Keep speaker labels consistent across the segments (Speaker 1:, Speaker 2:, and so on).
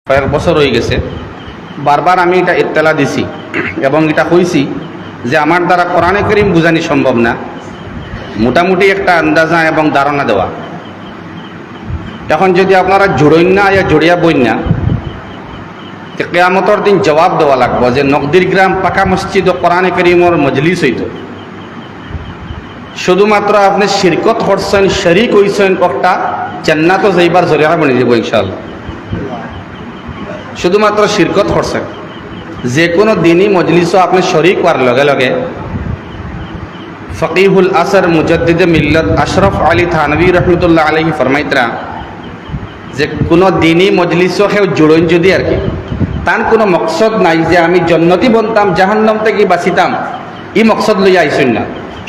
Speaker 1: কয়েক বছর হয়ে গেছে। বারবার আমি এটা ইত্তেলা দিছি এবং এটা কইছি যে আমার দ্বারা কোরআনে কারীম বুঝানি সম্ভব না, মোটামুটি একটা আন্দাজা এবং ধারণা দেওয়া। এখন যদি আপনারা জুড়ইন না ইয়া জড়িয়া বইন না, তো কেয়ামতর দিন জবাব দেওয়া লাগবে যে নকদির গ্রাম পাকা মসজিদ ও কোরআনে কারীমর মজলিস হইত, শুধুমাত্র আপনি শিরকত করছেন, শরিক হইছেন, একটা জান্নাতও যাইবার জরিয়া বনে যাব ইনশাআল্লাহ। শুধুমাত্র শিরকত করছেন, যে কোনো দিনই মজলিসও আপনি শরিক হওয়ার লগে লগে ফকিহুল আসর মুজাদ্দিদে মিল্লত আশরফ আলী থানভী রহমতুল্লাহ আলাইহি ফরমাইতরা যে কোনো দিনই মজলিসও সেও জুড়ইন যদি আর কি তার কোনো মকসদ নাই যে আমি জন্নতি বনতাম জাহান্নাম থেকে বাঁচিতাম, ই মকসদ লইয়া আইসুন না,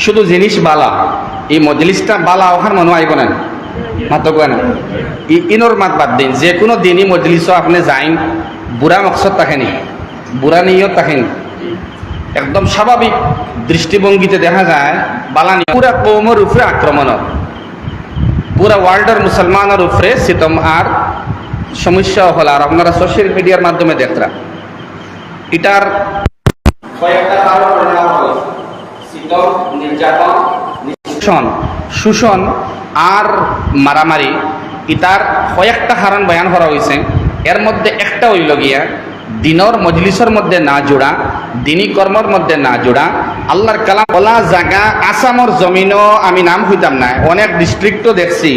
Speaker 1: শুধু জিনিস বালা, এই মজলিসটা বালা ওখান মানুষ আইব না মাত না ইনোর মাত বাদ দিন। যে কোনো দিনই মজলিসও আপনি যাইন, বুড়া মকসদ থাকেনি, বুড়া নিয়ত থাকেনি, একদম স্বাভাবিক দৃষ্টিভঙ্গিতে দেখা যায় বালা নিয়ত, পুরা কৌমের উপরে আক্রমণ, পুরা ওয়ার্ল্ডের মুসলমানের উপরে সিতম আর সমস্যা হল। আর আপনারা সোশ্যাল মিডিয়ার মাধ্যমে দেখরা এটার কয়েকটা কারণ পরিণাম হল সিতম, নির্যাতন, শোষণ আর মারামারি। ইতার কয়েকটা কারণ বয়ান করা হয়েছে। এর মধ্যে একটা হইল গিয়া দিনর মজলিসের মধ্যে না জোড়া, দিনী কর্মর মধ্যে না জোড়া। আল্লাহর কালাম বলা জায়গা আসামর জমিনও আমি নাম হইতাম না, অনেক ডিস্ট্রিক্টও দেখছি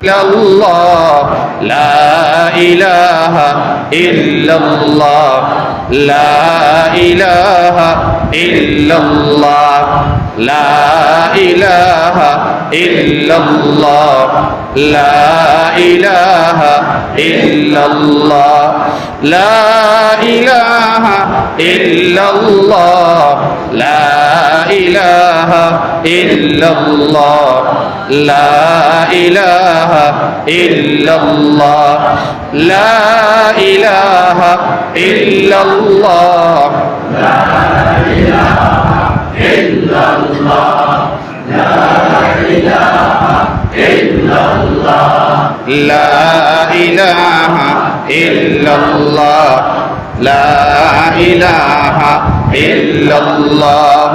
Speaker 1: illallah, la ilaha illallah, la ilaha illallah, la ilaha illallah, la ilaha illallah, la ilaha illallah, la ilaha illallah, la ilaha illallah, la ilaha illallah, la ilaha illallah, la ilaha illallah, la ilaha illallah, la ilaha illallah,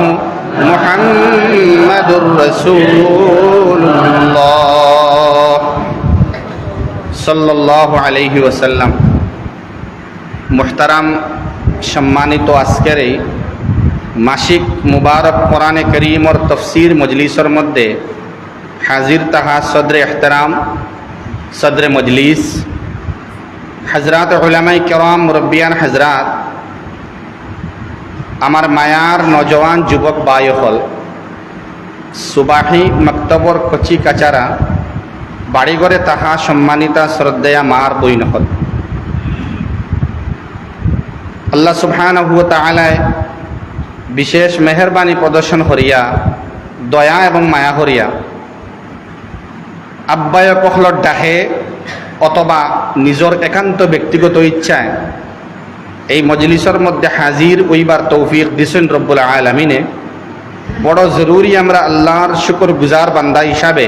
Speaker 1: মুহাম্মাদুর রাসূলুল্লাহ সাল্লাল্লাহু আলাইহি ওয়াসাল্লাম। মুহতারাম সম্মানিত আজকের এই মাসিক মুবারক কোরআনে করিমর তফসির মজলিসের মধ্যে হাজির তাহা সদরে এহতরাম, সদরে মজলিস, হজরাত উলামায়ে কেরাম, মুরব্বিয়ান হজরাত, আমার মায়ার নজওয়ান যুবক ভাই হল, সুবাহি মক্তবর কচি কাচারা, বাড়িঘরে তাহা সম্মানিতা শ্রদ্ধেয়া মার বইন হল। আল্লাহ সুবহানাহু ওয়া তাআলা বিশেষ মেহেরবানি প্রদর্শন করিয়া, দয়া এবং মায়া করিয়া আব্বায় কহলর ডাহে অথবা নিজের একান্ত ব্যক্তিগত ইচ্ছায় এই মজলিসের মধ্যে হাজির ওইবার তৌফিক দিছেন রব্বুল আলামিনে। বড় জরুরি আমরা আল্লাহর শুকর গুজার বান্দা হিসাবে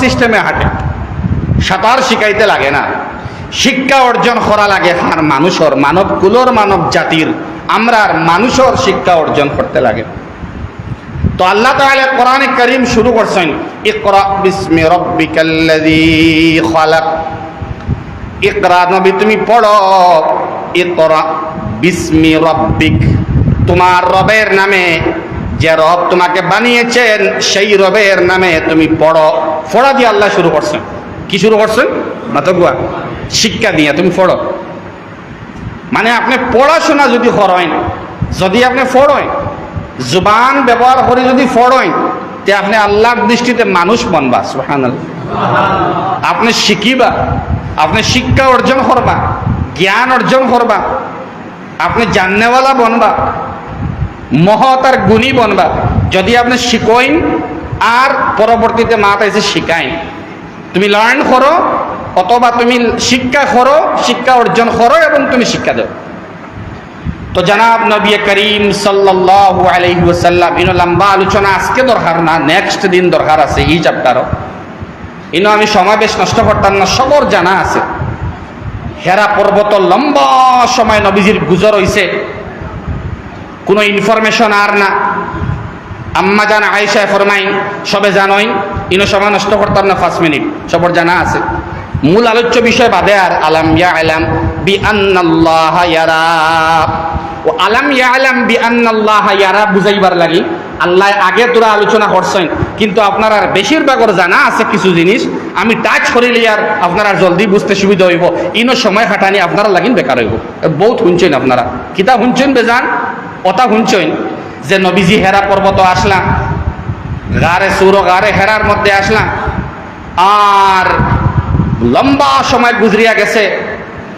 Speaker 1: সিস্টেমে হাঁটে, সাঁতার শিখাইতে লাগে না, শিক্ষা অর্জন করা লাগে আর মানুষের, মানব কুলোর, মানব জাতির, আমরা মানুষের শিক্ষা অর্জন করতে লাগে। তো আল্লাহ তাআলা কোরআনে কারীম শুরু করছেন, ইকরা বিসমি রাব্বিকাল্লাযী খালাক। ইকরা, নবী তুমি পড়ো, ইকরা বিসমি রাব্বিক, তোমার রবের নামে, যে রব তোমাকে বানিয়েছেন সেই রবের নামে তুমি পড়ো। পড়া দিয়ে আল্লাহ শুরু করছেন। কি শুরু করছেন? মাতগুয়া শিক্ষা দিয়ে তুমি পড়ো। মানে আপনি পড়াশোনা যদি করেন, যদি আপনি পড়েন, জুবান ব্যবহার করে যদি পড়েন, তে আপনি আল্লাহর দৃষ্টিতে মানুষ বনবা। সুবহানাল্লাহ। আপনি শিখিবা, আপনি শিক্ষা অর্জন করবা, জ্ঞান অর্জন করবা, আপনি জাননেওয়ালা বনবা, মহৎ আর গুণী বনবা। যদি আপনি শিখইন আর পরবর্তীতে মাথা এসে শিখাইন, তুমি লার্ন করো অথবা তুমি শিক্ষা করো, শিক্ষা অর্জন করো এবং তুমি শিক্ষা দাও। তো জনাব নবী করিম সাল্লাল্লাহু আলাইহি ওয়াসাল্লাম, ইনো লম্বা আলোচনা আজকে দরকার না, নেক্সট দিন দরকার আছে এই চ্যাপ্টারও। ইনো আমি সময় বেশ নষ্ট করতাম না, সবর জানা আছে। হেরা পর্বত লম্বা সময় নবীজির গুজর হইছে, কোনো ইনফরমেশন আর না। আম্মা জান আয়েশা ফরমাইন, সবে জানোই, ইনো সময় নষ্ট করতাম না 5 মিনিট, সবর জানা আছে। মূল আলোচ্য বিষয় বাদে আর আলাম ইয়ালাম বিআন্নাল্লাহা ইয়ারা, ও আলাম ইয়ালাম বিআন্নাল্লাহা ইয়ারা বুঝাইবার লাগি আল্লাহ আগে তোরা আলোচনা করছেন, কিন্তু আপনার আর বেশিরভাগর জানা আছে কিছু জিনিস, আমি টাচ করিলে আর আপনারা জলদি বুঝতে সুবিধা হইব। ইনো সময় খাটানি আপনারা লাগিন বেকার হইব। বহুত শুনছেন আপনারা, কিতাব শুনছেন বেজান, কথা শুনছেন যে নবীজি হেরা পর্বত আসলাম, গারে সুর গারে হেরার মধ্যে আসলাম, আর লম্বা সময় গুজরিয়া গেছে,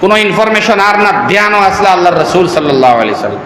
Speaker 1: কোনো ইনফরমেশন আর না, ধ্যানও আসলা আল্লাহর রাসূল সাল্লাল্লাহু আলাইহি সাল্লাম।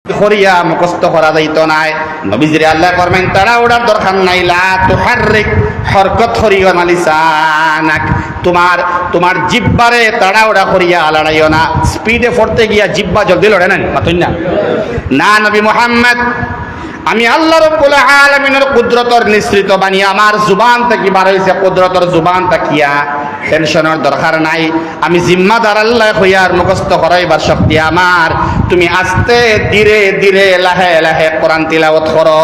Speaker 1: খরিয়া মুখস্থ করা যাইতো নাই। নবীজিরে আল্লাহ ফরমাইন তারা ওড়ার দরকার নাই, লা তুহাররিক হরকত করিও না লিসানাক, তোমার জিহ্বারে তাড়া ওড়া করিয়া লড়াইও না। স্পিডে পড়তে গিয়া জিহ্বা জলদি লড়ে না মাতুন না। না নবী মুহাম্মদ, আমি আল্লাহ রাব্বুল আলামিনের কুদরতর নিঃসৃত বাণী আমার জুবান থেকে বার হইছে, কুদরতর জুবান তাকিয়া টেনশনের দরকার নাই। আমি জিম্মাদার আল্লাহ হইয়ার মুখস্থ করাইবার শক্তি আমার। তুমি আস্তে ধীরে ধীরে লাহে লাহে কোরআন তিলাওয়াত করো,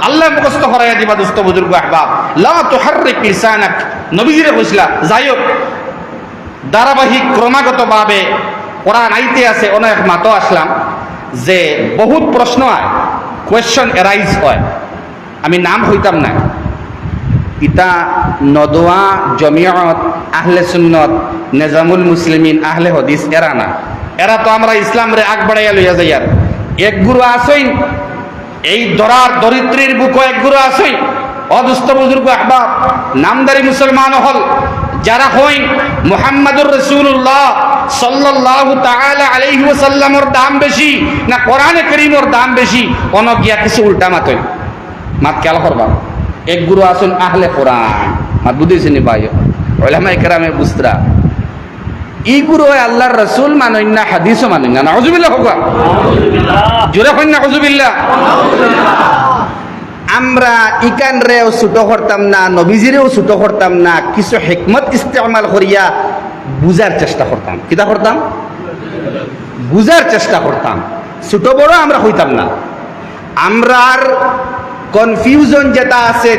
Speaker 1: আল্লাহ মুখস্থ করাইয়া দিবা। দোস্ত বুজুর্গ আহবাব, লা তুহাররিক লিসানাক, নবীজিরে কইছিলা যাইও ধারাবাহিক ক্রমাগতভাবে কোরআন আইতে আছে। অনেক মাতো আসলাম যে বহুত প্রশ্ন হয়, কোয়েশ্চন এরাইজ হয়, আমি নাম হইতাম না। ইতা নদোয়া জমিয়ত আহলে সুন্নত নিজামুল মুসলিমিন আহলে হদিস এরা না, এরা তো আমরা ইসলাম রে আগ বাড়াইয়া লইয়া যাই। আর এক গুরু আসইন, এই দরার দরিদ্রীর বুকো এক গুরু আসইন। অদুস্থ বুজুর্গ আহবাব, নামদারি মুসলমান হল যারা হইন মুহাম্মাদুর রাসূলুল্লাহ সাল্লাল্লাহু তাআলা আলাইহি ওয়াসাল্লামের দাম বেশি না কোরআনে কারীমের দাম বেশি, কোন গিয়া কিছু উল্টা মাতই মাত খেয়াল করবা। এক গুরু আসুন আহলে কোরআন, মাত বুঝেছেন ভাই উলামায়ে কেরামে বুঝরা, ই গুরু হয় আল্লাহর রাসূল মানেন না, হাদিসও মানেন না। নাউজুবিল্লাহ হোক, জোরে কইন না নাউজুবিল্লাহ। আমরা ইকান রেও ছুটো করতাম না, নবীজিরেও ছুটো করতাম না, কিছু হিকমত ইস্তেমাল করিয়া বুঝার চেষ্টা করতাম। কিতা করতাম? বুঝার চেষ্টা করতাম। ছোট বড় আমরা হইতাম না। আমরার কনফিউশন যেটা আছে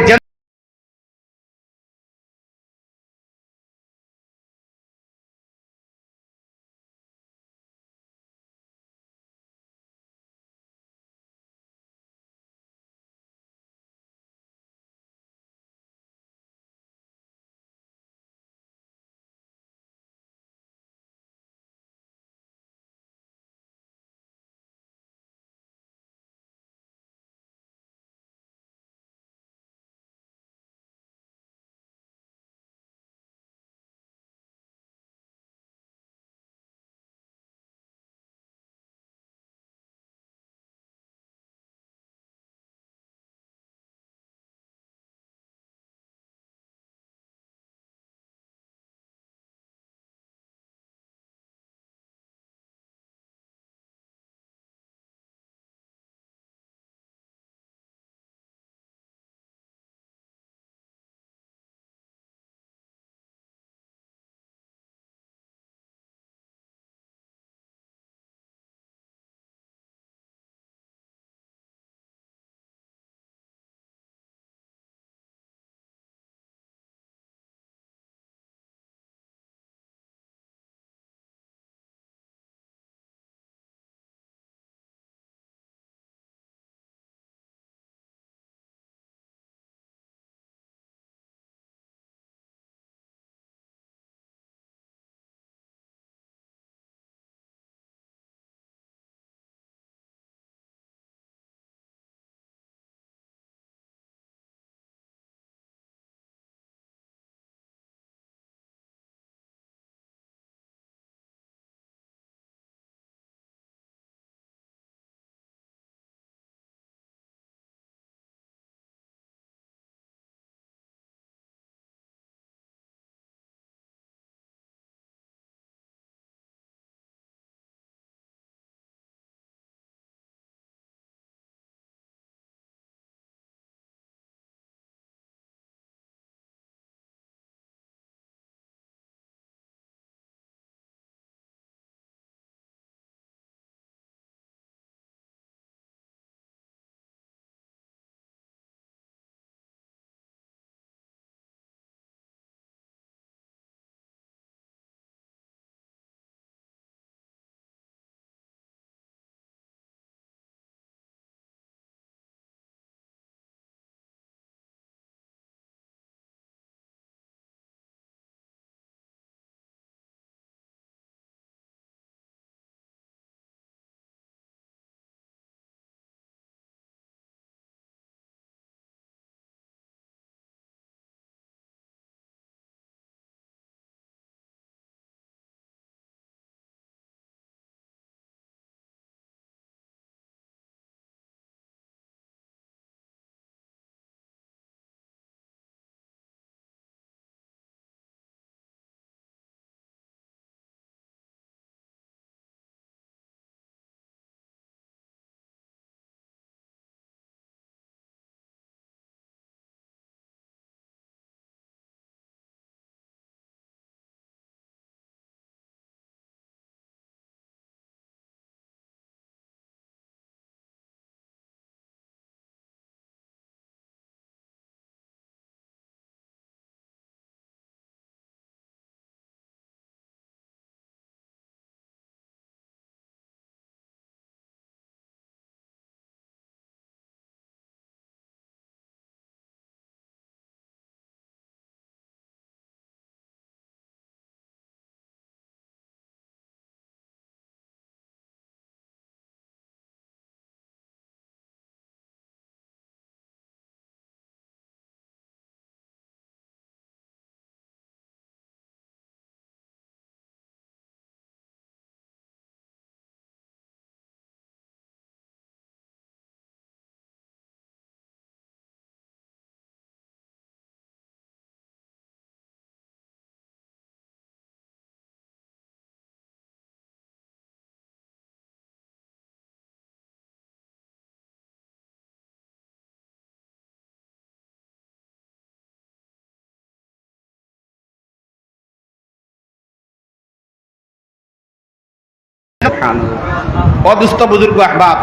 Speaker 1: সুবহানাল্লাহ। ও দুস্থ বুজুর্গ আহবাব,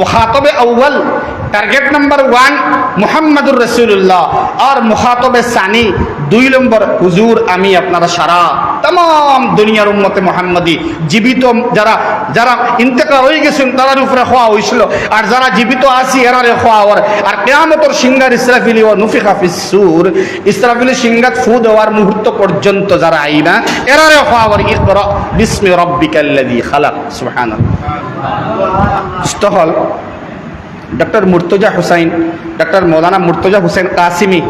Speaker 1: মুখাতবে আউয়াল টার্গেট নাম্বার 1 মুহাম্মাদুর রাসূলুল্লাহ, আর মুখাতবে সানি 2 নম্বর হুজুর আমি আপনারা সারা तमाम দুনিয়ার উম্মতে মুহাম্মাদি জীবিত যারা যারা ইন্তেকাল হয়ে গেছেন তাদের উপরে খোয়া হয়েছিল, আর যারা জীবিত আছি এরারে খোয়া হওয়ার, আর কিয়ামতের সিংহার ইসরাফিলি ও নুফিখা ফিস সূর, ইসরাফিলি সিংহাত ফু দেওয়ার মুহূর্ত পর্যন্ত যারা আইবা এরারে খোয়া হওয়ার। ইকরা বিসমি রাব্বিকাল্লাযী খালাক। সুবহানাল্লাহ। ইস্তহল ডক্টর মুর্তজা হুসাইন, ডক্টর মৌলানা মুর্তজা হুসেন কাসিমি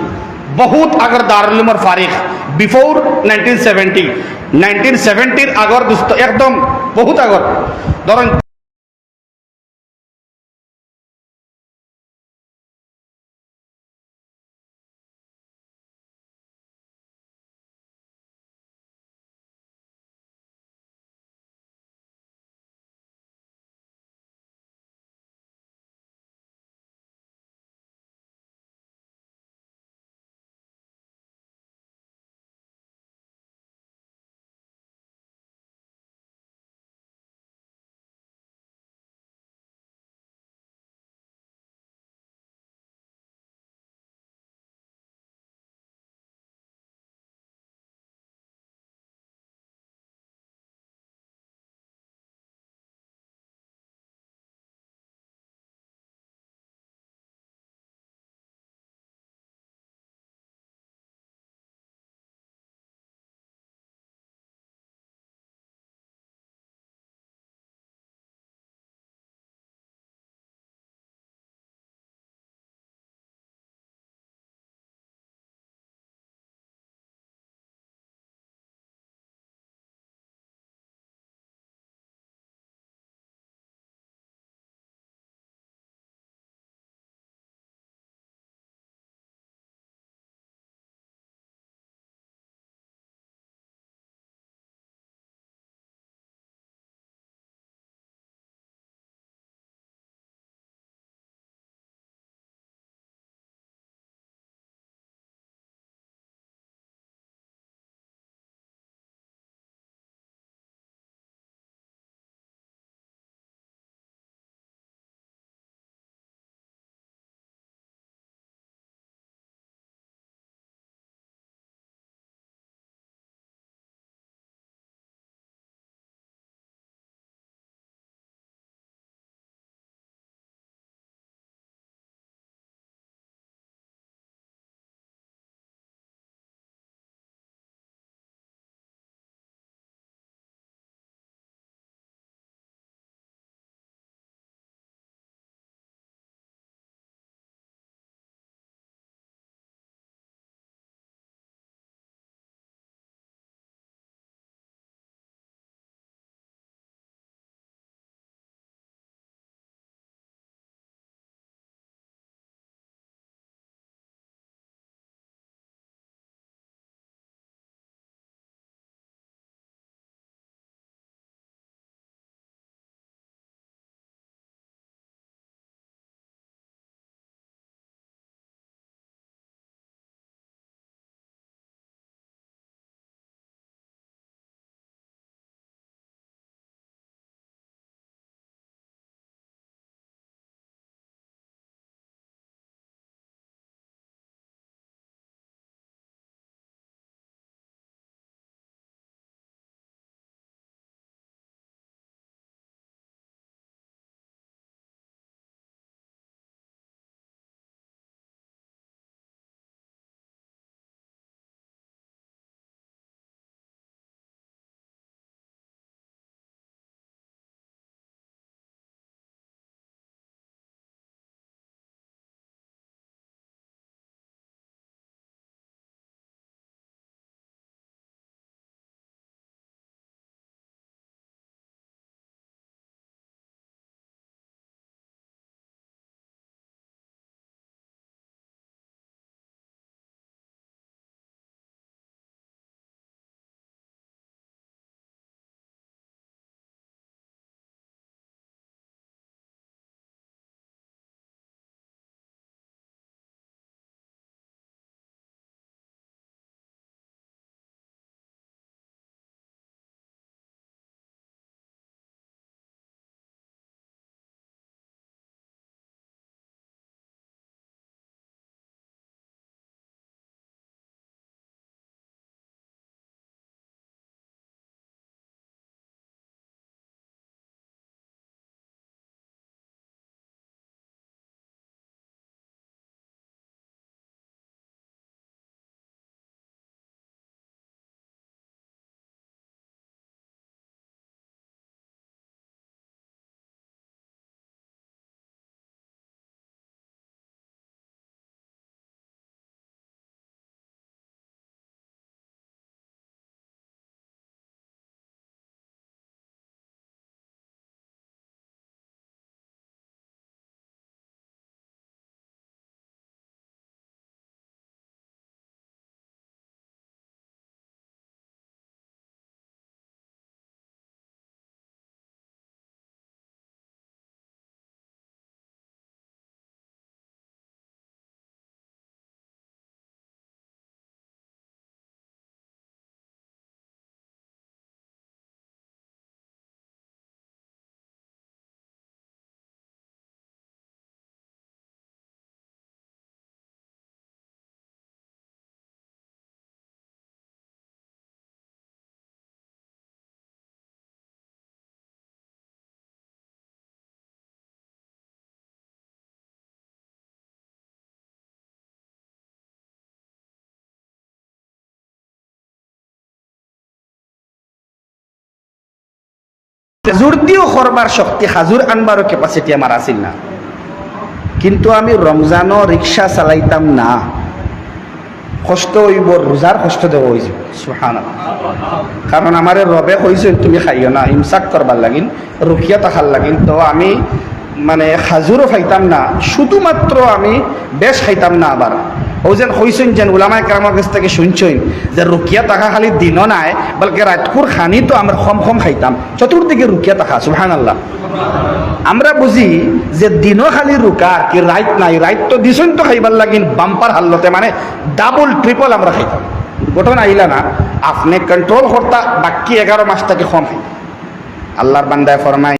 Speaker 1: বহুত আগর দারুল উলুমের ফারিক, বিফোর 1970 আগর দুস্ত একদম বহুত আগর ধরেন খাজুর দিয়েও করবার শক্তি, খাজুর আনবারও ক্যাপাসিটি আমার আসিল না। কিন্তু আমি রমজানও রিক্সা চালাইতাম না, কষ্ট হইব, রোজার কষ্ট দেওয়া হয়েছে। সুবহানাল্লাহ। কারণ আমার রবে কইছে তুমি খাইও না, ইমসাক করবার লাগিন, রুখিয়া তাহার লাগিন। তো আমি মানে খাজুরও খাইতাম না, শুধুমাত্র আমি বেশ খাইতাম না। আবার ও যেন কইছেন, যেন উলামায়ে কেরামের কাছ থেকে শুনছেন যে রুকিয়া তাকা খালি দিনও নাই, বলকে রাতকুর খানি তো আমরা কম কম খাইতাম, চতুর্দিকে রুকিয়া তাকা। সুবহানাল্লাহ। আমরা বুঝি যে দিনও খালি রুকা কি রাইত নাই, রাইত তো দিছেন তো খাইবার লাগিন বাম্পার হাল্লতে, মানে ডাবল ট্রিপল আমরা খাইতাম। ঘটনা আইলা না, আপনি কন্ট্রোল করতা, বাকি 11 মাসটাকে কম খাইতাম। আল্লাহর বান্দায় ফরমায়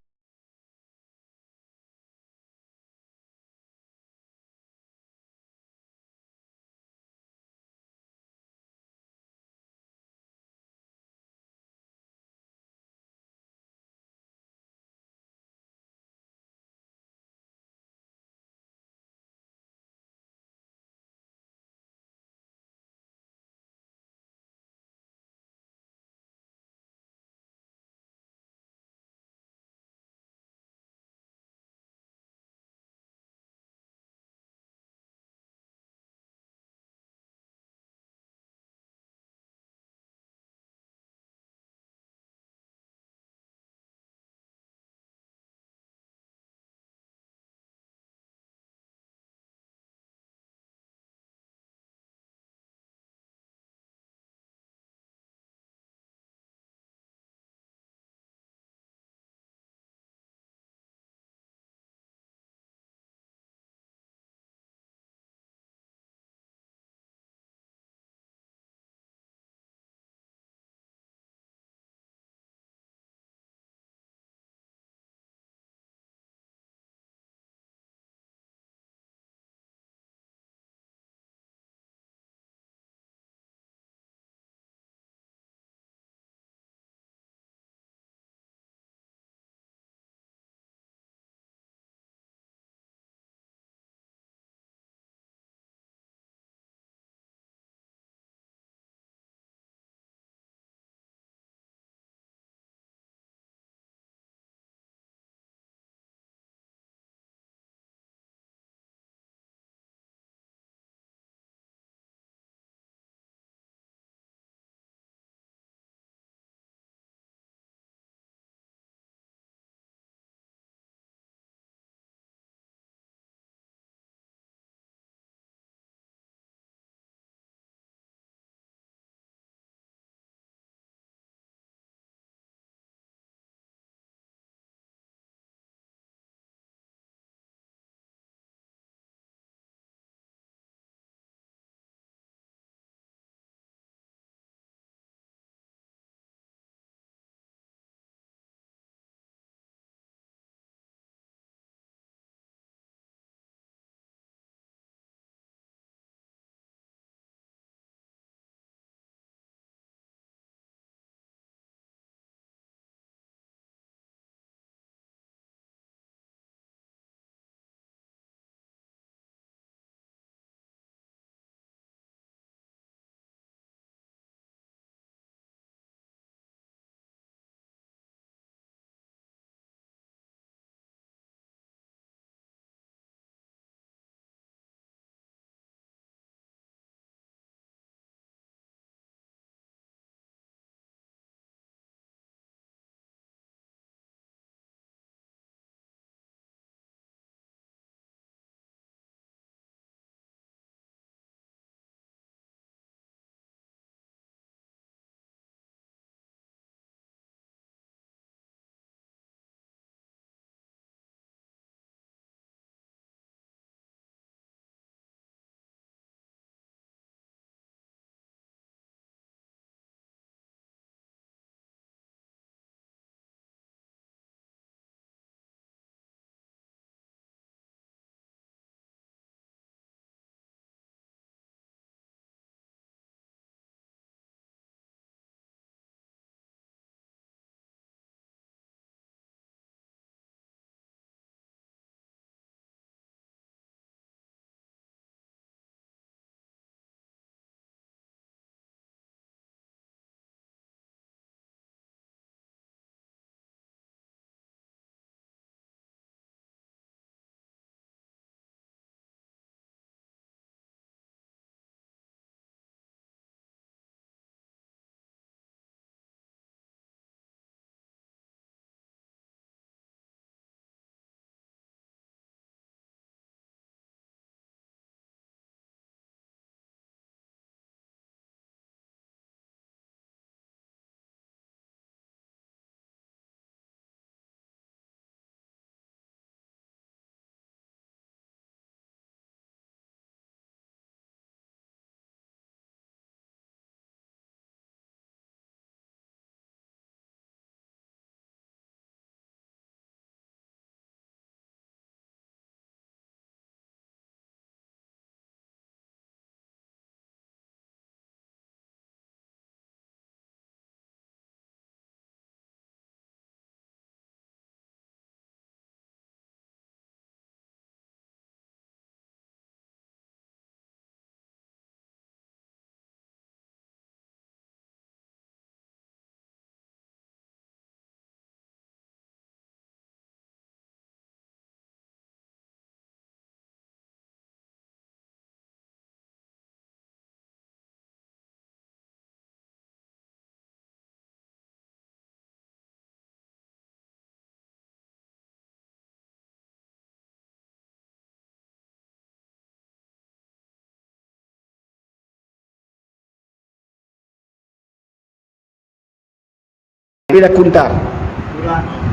Speaker 2: এটা কোনটা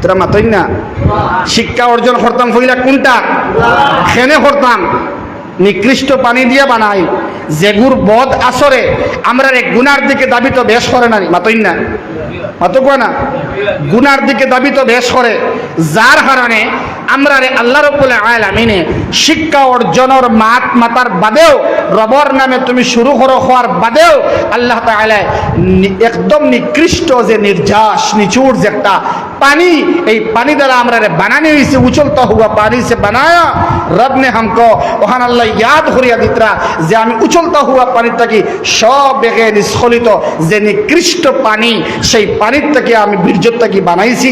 Speaker 2: তোরা মাতই না শিক্ষা অর্জন করতাম হইলা কোনটা খেনে করতাম নিকৃষ্ট পানি দিয়ে বানাই যেগুর বদ আসরে আমরা এক গুনার দিকে দাবি তো বেশ করে না মাতই না মাতো কয় না গুনার দিকে দাবি তো বেশ করে যার কারণে আমরা রে আল্লাহ রাব্বুল আলামিনে শিক্ষা অর্জনের মাতার বাদেও রবর নামে তুমি শুরু করো হওয়ার বাদেও আল্লাহ তাআলা একদম নিকৃষ্ট যে নির্যাস নিচুর যে একটা पानी पानी द्वारा हमारे बनाने से उछलता हुआ पानी से बनाया रब ने हमको वहां अल्लाह याद करिया दित्रा जे आमी उछलता हुआ पानी तकी सब बेगे निस्खलित जे निकृष्ट पानी সেই পানির থেকে আমি বীর্যত কি বানাইছি।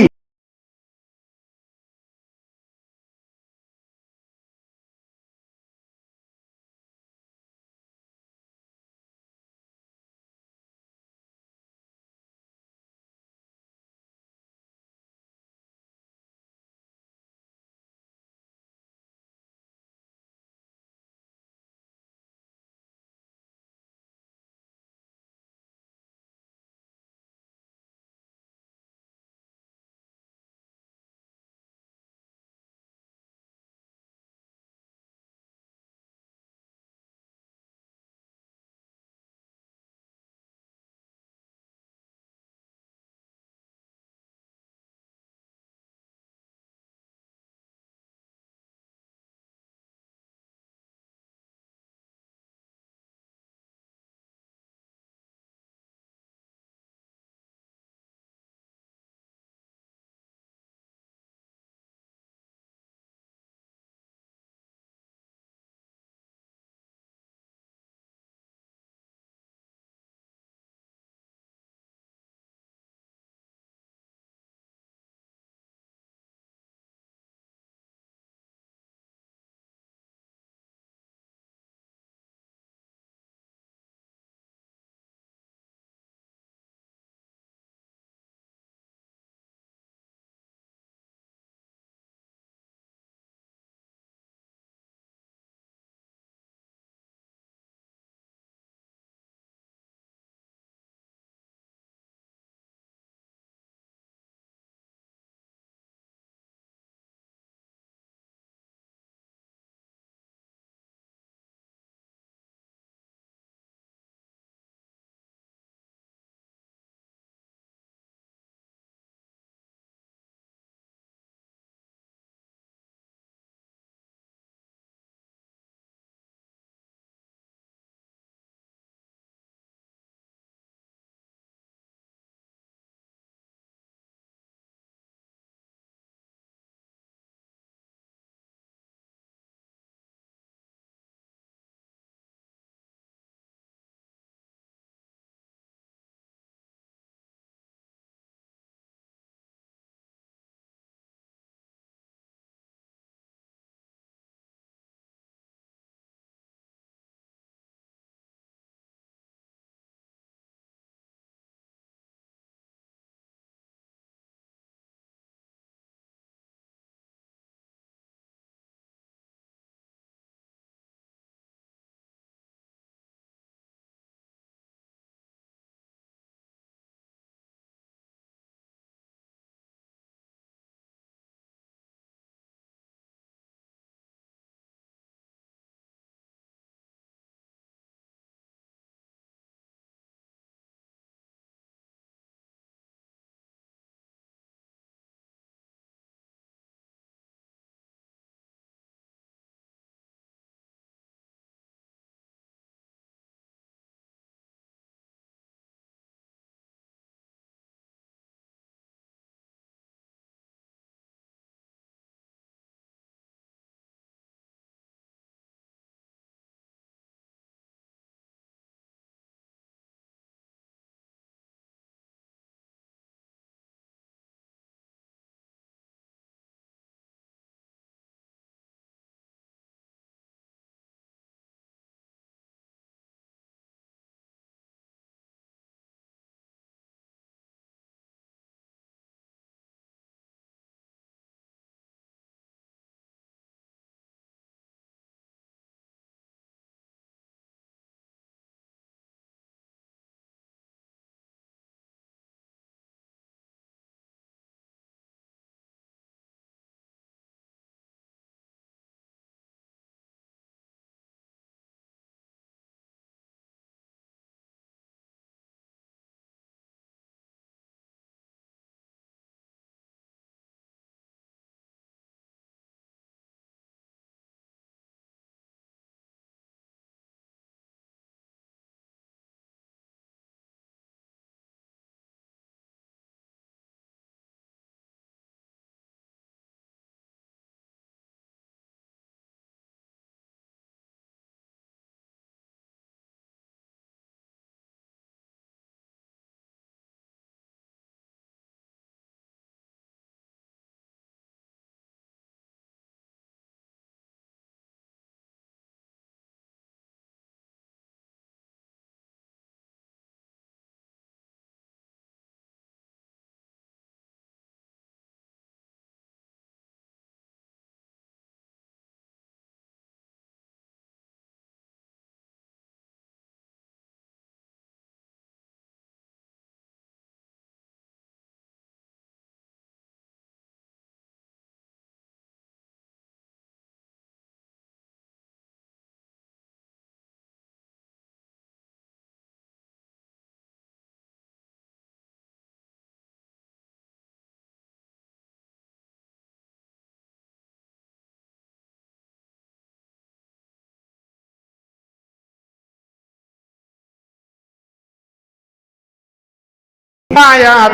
Speaker 2: আয়াত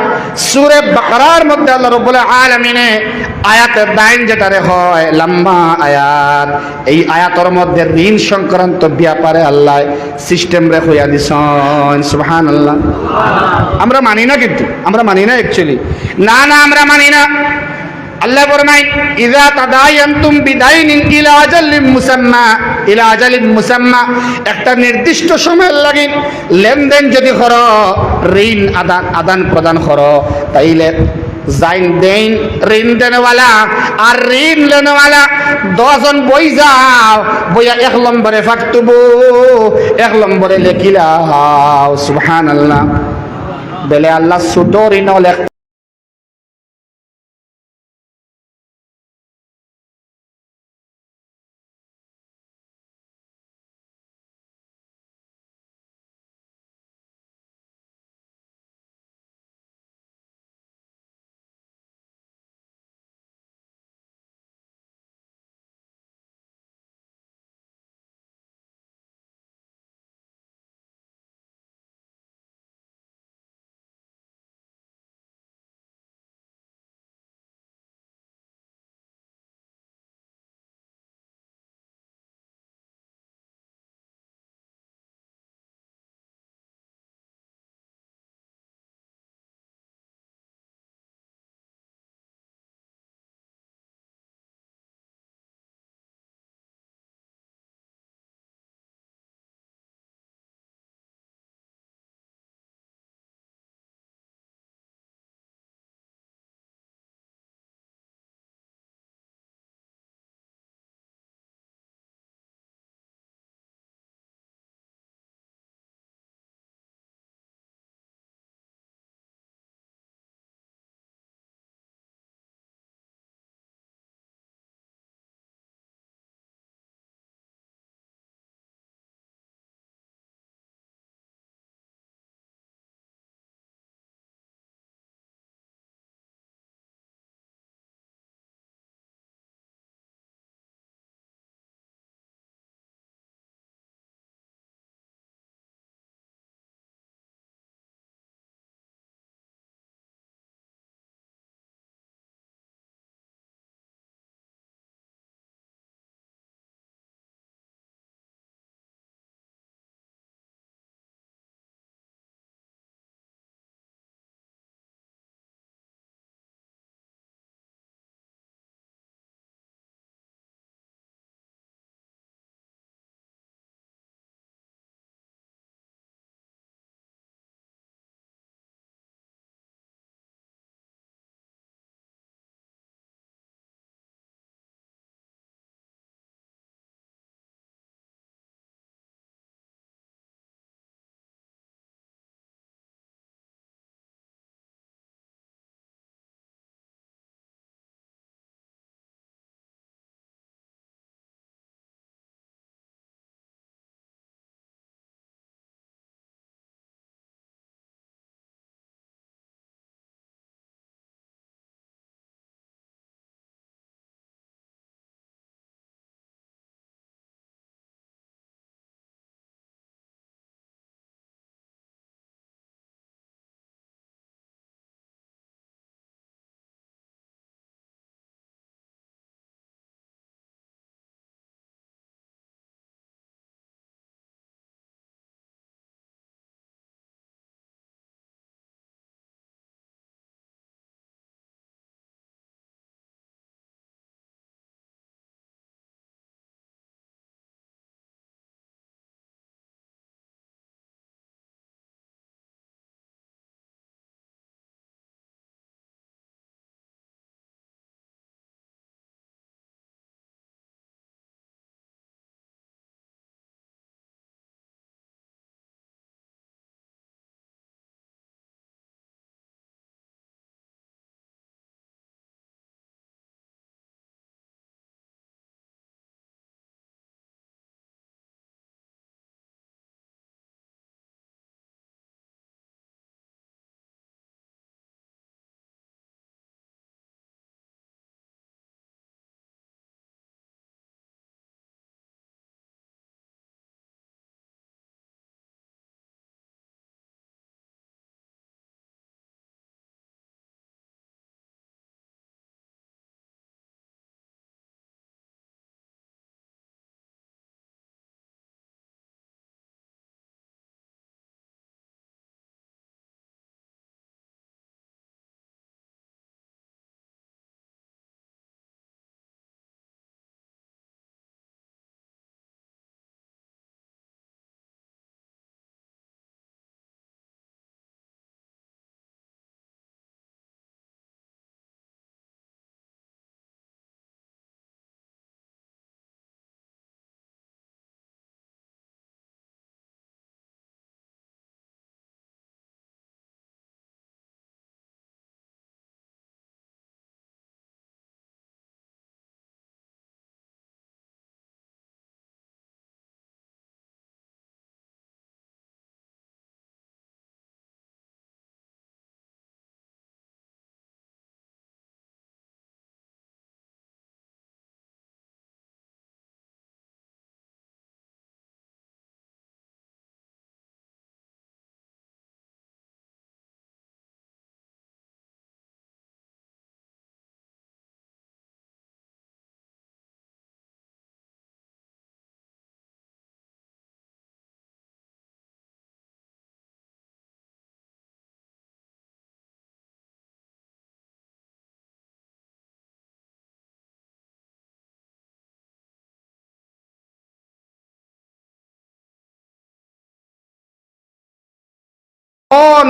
Speaker 2: সূরা বাকারার মধ্যে আল্লাহ রাব্বুল আলামিনে আয়াতে দাইন যেটারে হয় লম্বা আয়াত, এই আয়াতের মধ্যে ঋণ সংক্রান্ত ব্যাপারে আল্লাহ সিস্টেম রে হইয়া দিছেন। সুবহানাল্লাহ। আমরা মানি না, কিন্তু আমরা মানি না অ্যাকচুয়ালি, না আমরা মানি না। আল্লাহ ফরমায় ইযা তাদায়ানতুম বিদাইনিন ইলা আজালিন মুসাম্মা, একটা নির্দিষ্ট সময়ের লাগি লেনদেন যদি করো, ঋণ আদান প্রদান করো, তাইলে জাইন দেন ঋণ দেনওয়ালা আর ঋণ লেনওয়ালা 10 জন বই যাও, বইয়া 1 নম্বরে ফাকতুবু, 1 নম্বরে লেখিলাও। সুবহানাল্লাহ। বলে আল্লাহ ছোট ঋণ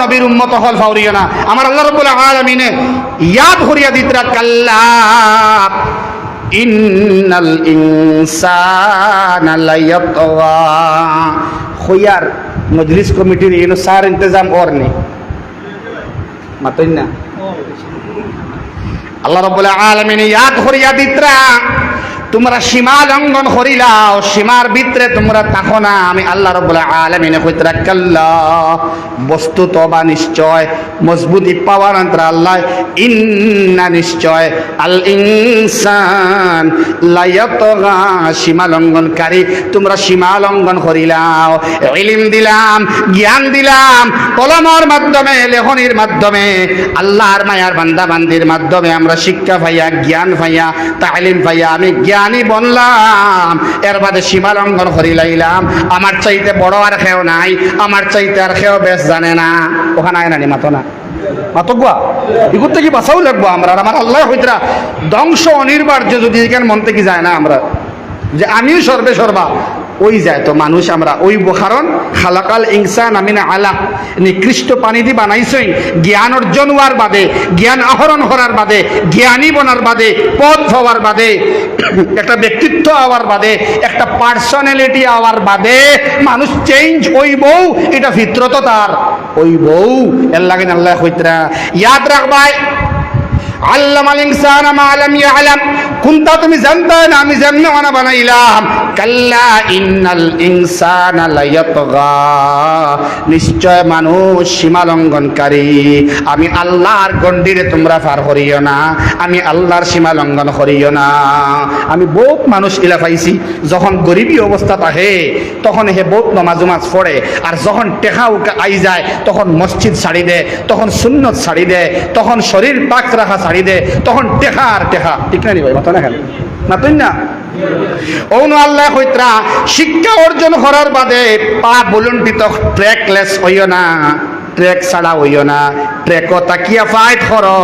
Speaker 2: নবীর উম্মত হল ফাউরিও না। আমার আল্লাহ রাব্বুল আলামিনে ইয়াদ করিয়া দিতরা কাল্লা ইন্নাল ইনসানা লায়াতগা। খয়ার মজলিস কমিটির ইনো সার ইন্তজাম করনি মাতইন না। আল্লাহ রাব্বুল আলামিন ইয়াদ করিয়া দিতরা তোমরা সীমা লঙ্ঘন করিলাও, সীমার ভিতরে তোমরা থাকো না। আমি আল্লাহ রাব্বুল আলামিন কইতরা কাল্লা বস্তুত বা নিশ্চয় মজবুতি পাওয়ার অন্তর আল্লাহ ইন্না নিশ্চয় আল ইনসান লায়াতগা সীমা লঙ্ঘনকারী তোমরা সীমা লঙ্ঘন করিলাও। ইলম দিলাম, জ্ঞান দিলাম, কলমের মাধ্যমে, লেখনির মাধ্যমে, আল্লাহর মায়ার বান্দা বান্দির মাধ্যমে আমরা শিক্ষা পাইয়া, জ্ঞান পাইয়া, তালিম পাইয়া আমি জ্ঞানী বনলাম। এর বাদে সীমা লঙ্ঘন করি লাইলাম। আমার চাইতে বড় আর খেও নাই, আমার চাইতে আর খেও বেশ জানে না। ওখানে আয় নানি মাতো না মাতগুয়া এগুলো থেকে বাঁচাও লাগবো আমরা। আর আমার আল্লাহ হইতরা ধ্বংস অনিবার্য যদি এখানে মন থেকে যায় না আমরা যে আমিও সর্বে সর্বা ওই যায় তো মানুষ আমরা ওই কারণ খালাকাল ইনসান আমিনা আলাক নিকৃষ্ট পানি দিয়ে বানাইছই জ্ঞান অর্জন হওয়ার বাদে, জ্ঞান আহরণ করার বাদে, জ্ঞানী বনার বাদে, পথ হওয়ার বাদে, একটা ব্যক্তিত্ব হওয়ার বাদে, একটা পার্সোনালিটি হওয়ার বাদে মানুষ চেঞ্জ হইব। এটা ফিতরত তার হইব। এর লাগে আল্লাহ কইতরা ইয়াদ রাখবাই আল্লামাল ইনসানা মা লাম ইয়ালাম। কোনটা তুমি জানতা না আমি জানলে ওনা বানাইলাম। কাল্লা ইন্নাল ইনসানা লায়াতগা নিশ্চয় মানুষ সীমা লঙ্ঘনকারী। আমি আল্লাহর গণ্ডিরে তোমরা পার করিও না, আমি আল্লাহর সীমা লঙ্ঘন করিও না। আমি বহুত মানুষ ইলা পাইছি যখন গরিবী অবস্থা থাকে তখন হে বহুত নামাজ পড়ে, আর যখন টেকা উকা আই যায় তখন মসজিদ ছাড়ি দে, তখন সুন্নত ছাড়ি দে, তখন শরীর পাক রাখা ছাড়ি দে, তখন টেকা আর টেকা। ঠিক না নি ভাই মাথা না খেলে না তুই না ওন আল্লাহ কইতরা শিক্ষা অর্জন করার বাদে পা বলুন্টিত ট্র্যাকলেস হইও না, ট্র্যাক ছাড়া হইও না, ট্র্যাকও তাকিয়া ফাইট করো।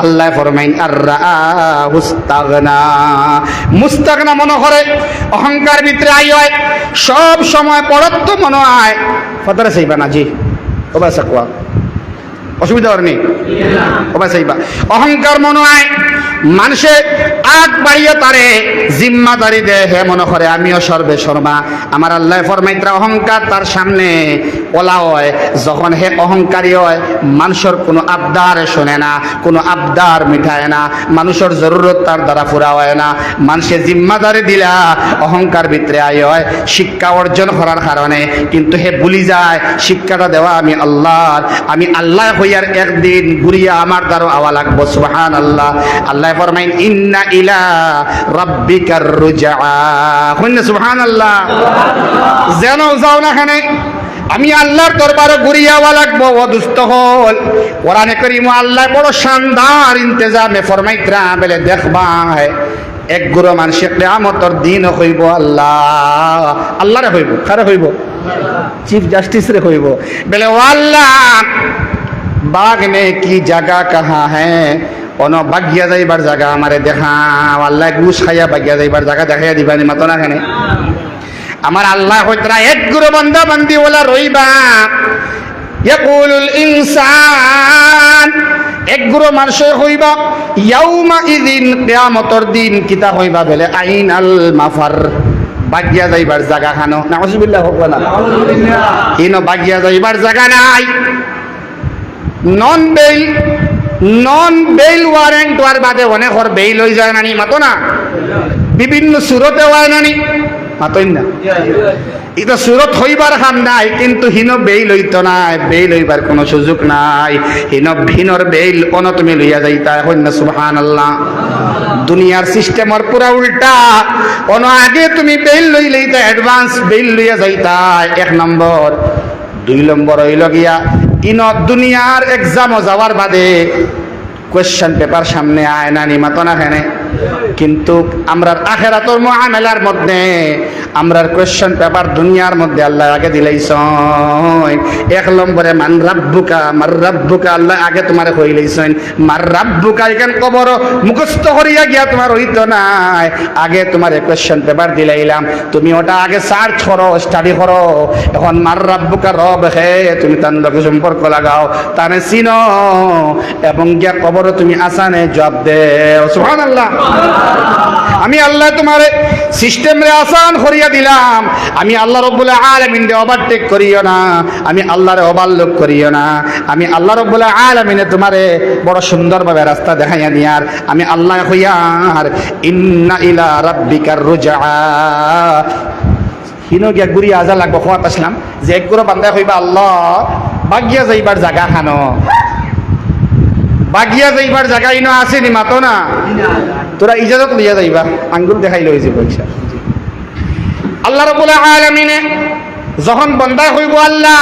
Speaker 2: আল্লাহ ফরমাইন মুস্তাগনা মুস্তাগনা মনে করে অহংকার ভিতরে আই হয় সব সময় পরত্ব মনে হয় ফতরে চাইবা না জি ওবা সাকুয়া অসুবিধা হয়নি ওবা চাইবা। অহংকার মনে হয় মানুষে আগ বাড়িয়ে তারে জিম্মাদারি দে, হে মনে করে আমিও সর্বে সর্বা। আমার আল্লাহ ফরমাইত্রা অহংকার তার সামনে ওলা হয় যখন হে অহংকারী হয় মানুষের কোনো আবদার শোনে না, কোনো আবদার মিঠায় না, মানুষের জরুরত তার দ্বারা পুরা হয় না। মানুষে জিম্মাদারি দিলা অহংকার ভিতরে আয় হয় শিক্ষা অর্জন করার কারণে, কিন্তু হে ভুলি যায় শিক্ষাটা দেওয়া আমি আল্লাহর। আমি আল্লাহ হইয়ার একদিন ঘুরিয়া আমার দ্বারা আওয়া লাগবো। সুবহানাল্লাহ। আল্লাহ ফরমাইন ইন্না ইলা রাব্বিকার রুজআ। কইনা সুবহানাল্লাহ। যেন যাও না খানে আমি আল্লাহর দরবারে ঘুরিয়া আওয়া লাগবো। ও দুস্থ হল কোরআনে কারীম আল্লাহ বড় শানদার ইন্তজামে ফরমাইতরা বলে দেখবা এক গুরু মানুষের কিয়ামতের দিন হইব আল্লাহ আল্লাহরে হইব। কারে হইব? চিফ জাস্টিস রে হইব। বলে ও আল্লাহ বাগ নে কি জায়গা কাহা হ্যাঁ অন বাগিয়া যাইবার জায়গা আমারে দেখা। আল্লাহ ঘুষ খাইয়া বাগিয়া যাইবার জায়গা দেখাইয়া দিবানি মাতো না খানে। আমার আল্লাহ হইতরা এক গুরু বান্দা বান্দি ওলা রইবা। ইয়াকুলুল ইনসান এক গুরু মানুষ হইবা ইয়াউমা ইযিন কিয়ামতের দিন কিতা হইবা বলে আইনাল মাফার বাগিয়া যাইবার জায়গা খানো। নাউজুবিল্লাহ হোক না ইনো বাগিয়া যাইবার জায়গা নাই। নন বেইল ওয়ারেন্ট ওয়ার বাদে অনেক ওর বেইল হয়ে যায় নানি মাতো না। বিভিন্ন সুরতে হয় নানি মাতই না। এটা সুরত হইবার খাম নাই কিন্তু হিন বেইল হইত নাই, বেইল হইবার কোনো সুযোগ নাই। হিনর বেইল অন তুমি লইয়া যাইতা হইনা। সুবহানাল্লাহ। দুনিয়ার সিস্টেমর পুরা উল্টা। অন আগে তুমি বেইল লই লইতা অ্যাডভান্স বেইল লইয়া যাইতা এক নম্বর। দুই নম্বর হইল গিয়া ইন দুনিয়ার এক্সামও যাওয়ার বাদে কোয়েশ্চন পেপার সামনে আয় নানি মাতো না খানে কিন্তু আমরার আখেরাতর মুআমালার মধ্যে আমরার কোয়েশ্চন পেপার দুনিয়ার মধ্যে আল্লাহ আগে দিলাইছেন। এক নম্বরে মান রাব্বুকা, মার রাব্বুকা আল্লাহ আগে তোমারে কইলাইছেন। মার রাব্বুকা এখান কবর মুখস্থ করিয়া গিয়া তোমার হইতো নাই, আগে তোমার কোয়েশ্চন পেপার দিলাইলাম, তুমি ওটা আগে সার্চ করো, স্টাডি করো। এখন মার রাব্বুকা রব হে, তুমি তার লগে সম্পর্ক লাগাও, তারে চিনো এবং গিয়া কবর তুমি আসানে জবাব দেও। সুবহানাল্লাহ। আমি আল্লাহ তোমার সিস্টেম রে আসান করিয়া দিলাম। আমি আল্লাহ রব্বুল আলামিন রে ওভারটেক করিও না, আমি আল্লাহরে ওভারলুক করিও না। আমি আল্লাহ রব্বুল আলামিনে তোমারে বড় সুন্দরভাবে রাস্তা দেখাইয়া দিয়ার আমি আল্লাহ হইয়ার ইন্না ইলা রাব্বিকার রুজআ। হিনো গিয়া ঘুরি আজা লাগবো খোয়াত আসলাম যে একগুলো বান্দা কইবা আল্লাহ বাগিয়া যাইবার জায়গা খানো, বাগিয়া যাইবার জায়গা ইনো আছে নি মাতো না, তোরা ইজাজত লইয়া যাইবা, আঙ্গুল দেখাই লইছে পয়সা। আল্লাহ রাব্বুল আলামিনে যখন বান্দা কইব আল্লাহ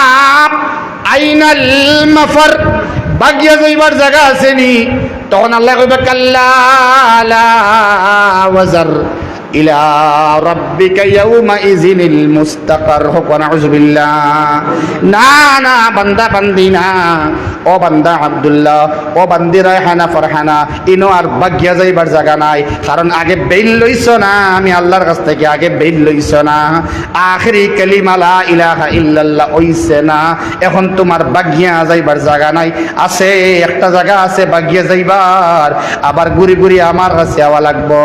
Speaker 2: আইনাল মাফার, বাগিয়া যাইবার জায়গা আছে নি, তখন আল্লাহ কইবে কাল্লা লা ওয়াজার ইলা রাব্বিকা ইয়াউমা ইযিনিল মুস্তাকার। হোক নাউযুবিল্লাহ। না না বান্দা বান্দি না, ও বান্দা আব্দুল্লাহ, ও বান্দি রায়হানা ফরহানা, ইনো আর বাগিয়া যাইবার জায়গা নাই। কারণ আগে বেইল লইছ না, আমি আল্লাহর কাছ থেকে আগে বেইল লইছ না, আখিরি কালিমা লা ইলাহা ইল্লাল্লাহ হইছে না। এখন তোমার বাগিয়া যাইবার জায়গা নাই। আছে একটা জায়গা আছে বাগিয়া যাইবার, আবার ঘুরি ঘুরি আমার কাছে আওয়া লাগবো।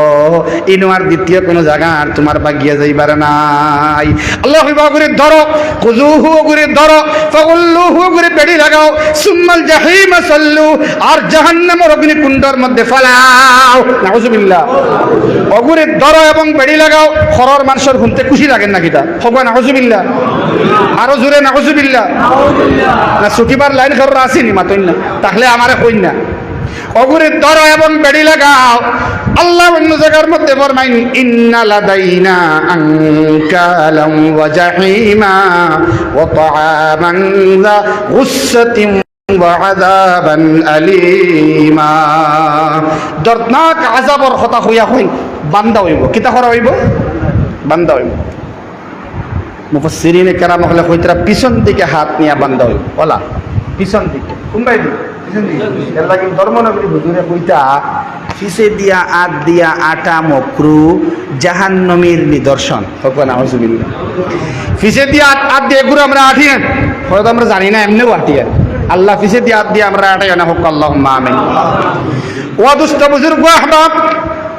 Speaker 2: ইনো আর দ্বিতীয় কোনো জায়গা আর তোমার বাগিয়া যাইবার নাই। আল্লাহ করে ধরো, খুজুহু করে ধরো, ফাগুল্লুহু করে বেড়ি লাগাও, সুম্মাল জাহিম সাল্লু, আর জাহান্নামের অগ্নিকুণ্ডের মধ্যে ফালাও। নাউযুবিল্লাহ। অগুরে ধরো এবং বেড়ি লাগাও। খরর মানুষের ঘুমতে খুশি লাগেন না কিতা? হবা নাউযুবিল্লাহ। আরো জোরে নাউযুবিল্লাহ। না ছুটিবার লাইন খরর আসেনি মাতইন না, তাহলে আমারে কইন না। অগুরে ধরো এবং বেড়ি লাগাও। আল্লাহ অন্য জায়গার মধ্যে ফরমাইন ইন্না লাদাইনা আনকালাম ওয়া জাহিমা ওয়া তাআমান যা গুসসাতিন ওয়া আযাবান আলীমা। দর্দনাক আযাবর কথা হইয়া হই বান্দা হইব। কিতা করা হইব? বান্দা হইব। মুফাসসিরিনে কেরাম হলে কইতরা পিছন দিকে হাত নিয়া বান্দা হইব। ওলা পিছন দিকে কুম্বাই দিকে ধর্মনগরী হুজুরে কইতা পিছে দিয়া আট দিয়া আটা মকরু জাহান্নামীর নিদর্শন। নাউযুবিল্লাহ। পিছে দিয়া আট দিয়ে এগুলো আমরা আঠি না, হয়তো আমরা জানি না, এমনিও আঠি। আল্লাহ পিছে দিয়া আট দিয়ে আমরা আটাই না, হোক আল্লাহুম্মা আমিন। ওয়া দুষ্ট বুজুর্গ আহবাব,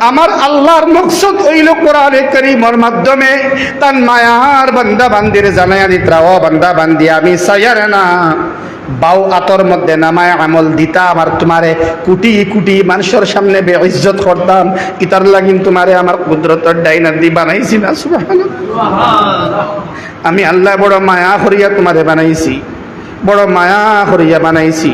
Speaker 2: আমার আল্লাহর মকসদ হইল কোরআনে কারীমের মাধ্যমে তার মায়ার বান্দা বান্দির জানায়া দিতরা, ও বান্দা বান্দি আমি সায়ার না বাউ আতর মধ্যে নামায় আমল দিতাম আর তোমারে কোটি কোটি মানুষের সামনে বেইজ্জত করতাম। ইতার লাগিন তোমারে আমার কুদরতের ডাইনার দি বানাইছি না। সুবহানাল্লাহ। আমি আল্লাহ বড় মায়া করিয়া তোমারে বানাইছি, বড় মায়া করিয়া বানাইছি,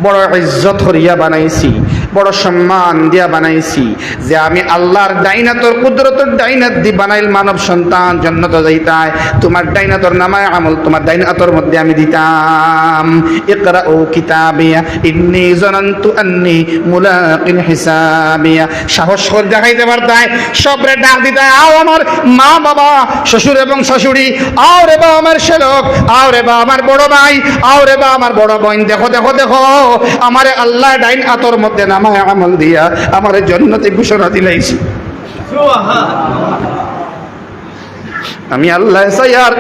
Speaker 2: বড় ইজ্জত করিয়া বানাইছি, বড় সম্মান দিয়া বানাইছি, যে আমি আল্লাহর ডাইনাতর কুদরতের ডাইনাত দি বানাইল মানব সন্তান জান্নাত যাইতায়। তোমার ডাইনাতর নামায় আমল তোমার ডাইনাতর মধ্যে আমি দিতাম। ইকরাউ কিতাবিয়া ইন্নী জানান্তু আন্নী মুলাকিন হিসাবিয়া। সাহস করে দেখাইতে পারতায়, সবরে ডাক দিতায়, আও আমার মা বাবা, শ্বশুর এবং শাশুড়ি, আও রে বা আমার শেলক, আও রে বা আমার বড় ভাই, আও রে বা আমার বড় বোন, দেখো দেখো দেখো আমারে আল্লাহ ডাইন আতর মধ্যে নামায় আমল দিয়া আমারে জান্নাতে ঘোষণা দিলাইছি। আমি আল্লাহ সাইয়ার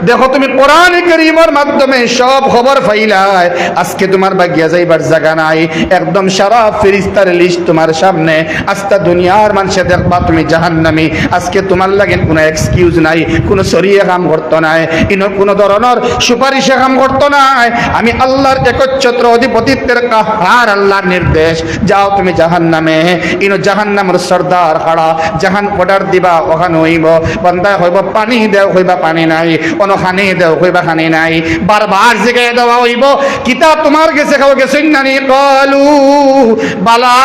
Speaker 2: দেখো তুমি কোরআনে কারীমের মাধ্যমে সব খবর পাইলাই। আজকে তোমার বাগিয়া যাইবার জায়গা নাই, একদম সারা ফেরেশতার লিস্ট তোমার সামনে। আস্তা দুনিয়ার মানুষে দেখবা তুমি জাহান্নামী। আজকে তোমার লাগে কোনো এক্সকিউজ নাই, কোনো সরিয়ে কাম করতো নাই, ইনো কোনো ধরনের সুপারিশে কাম করতো নাই। আমি আল্লাহর একচ্ছত্র অধিপতিত্বের কাহার আল্লাহর নির্দেশ, যাও তুমি জাহান্নামে। ইনো জাহান্নামের সর্দার খাড়া, জাহান অর্ডার দিবা ওখানে হইব, বান্দা হইব পানি দেও হইবা পানি নাই, এখনো খানি দেও কইবা খানি নাই বারবার জিগাই দেওয়া হইব কিতাব তোমার গেছে খাও গেছেন নানি কলু বালা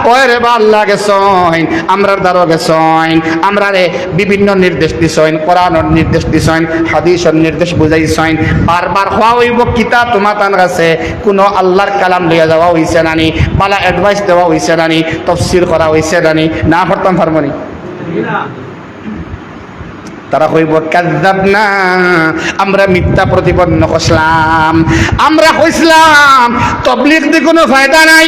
Speaker 2: ওরে বাল্লা গেছইন আমরার দ্বারা গেছইন আমরা রে বিভিন্ন নির্দেশ দিছইন কোরআনের নির্দেশ দিছইন হাদিসের নির্দেশ বুঝাইছইন বারবার হওয়া হইব কিতাব তোমার তার কাছে কোনো আল্লাহর কালাম লইয়া যাওয়া হইছে নানি বালা অ্যাডভাইস দেওয়া হইছে নানি তাফসীর করা হইছে নানি না পড়তাম পারবনি তারা কইব কাযাবনা আমরা মিথ্যা প্রতিপন্ন করলাম আমরা কইছিলাম তাবলীগ দি কোনো ফায়দা নাই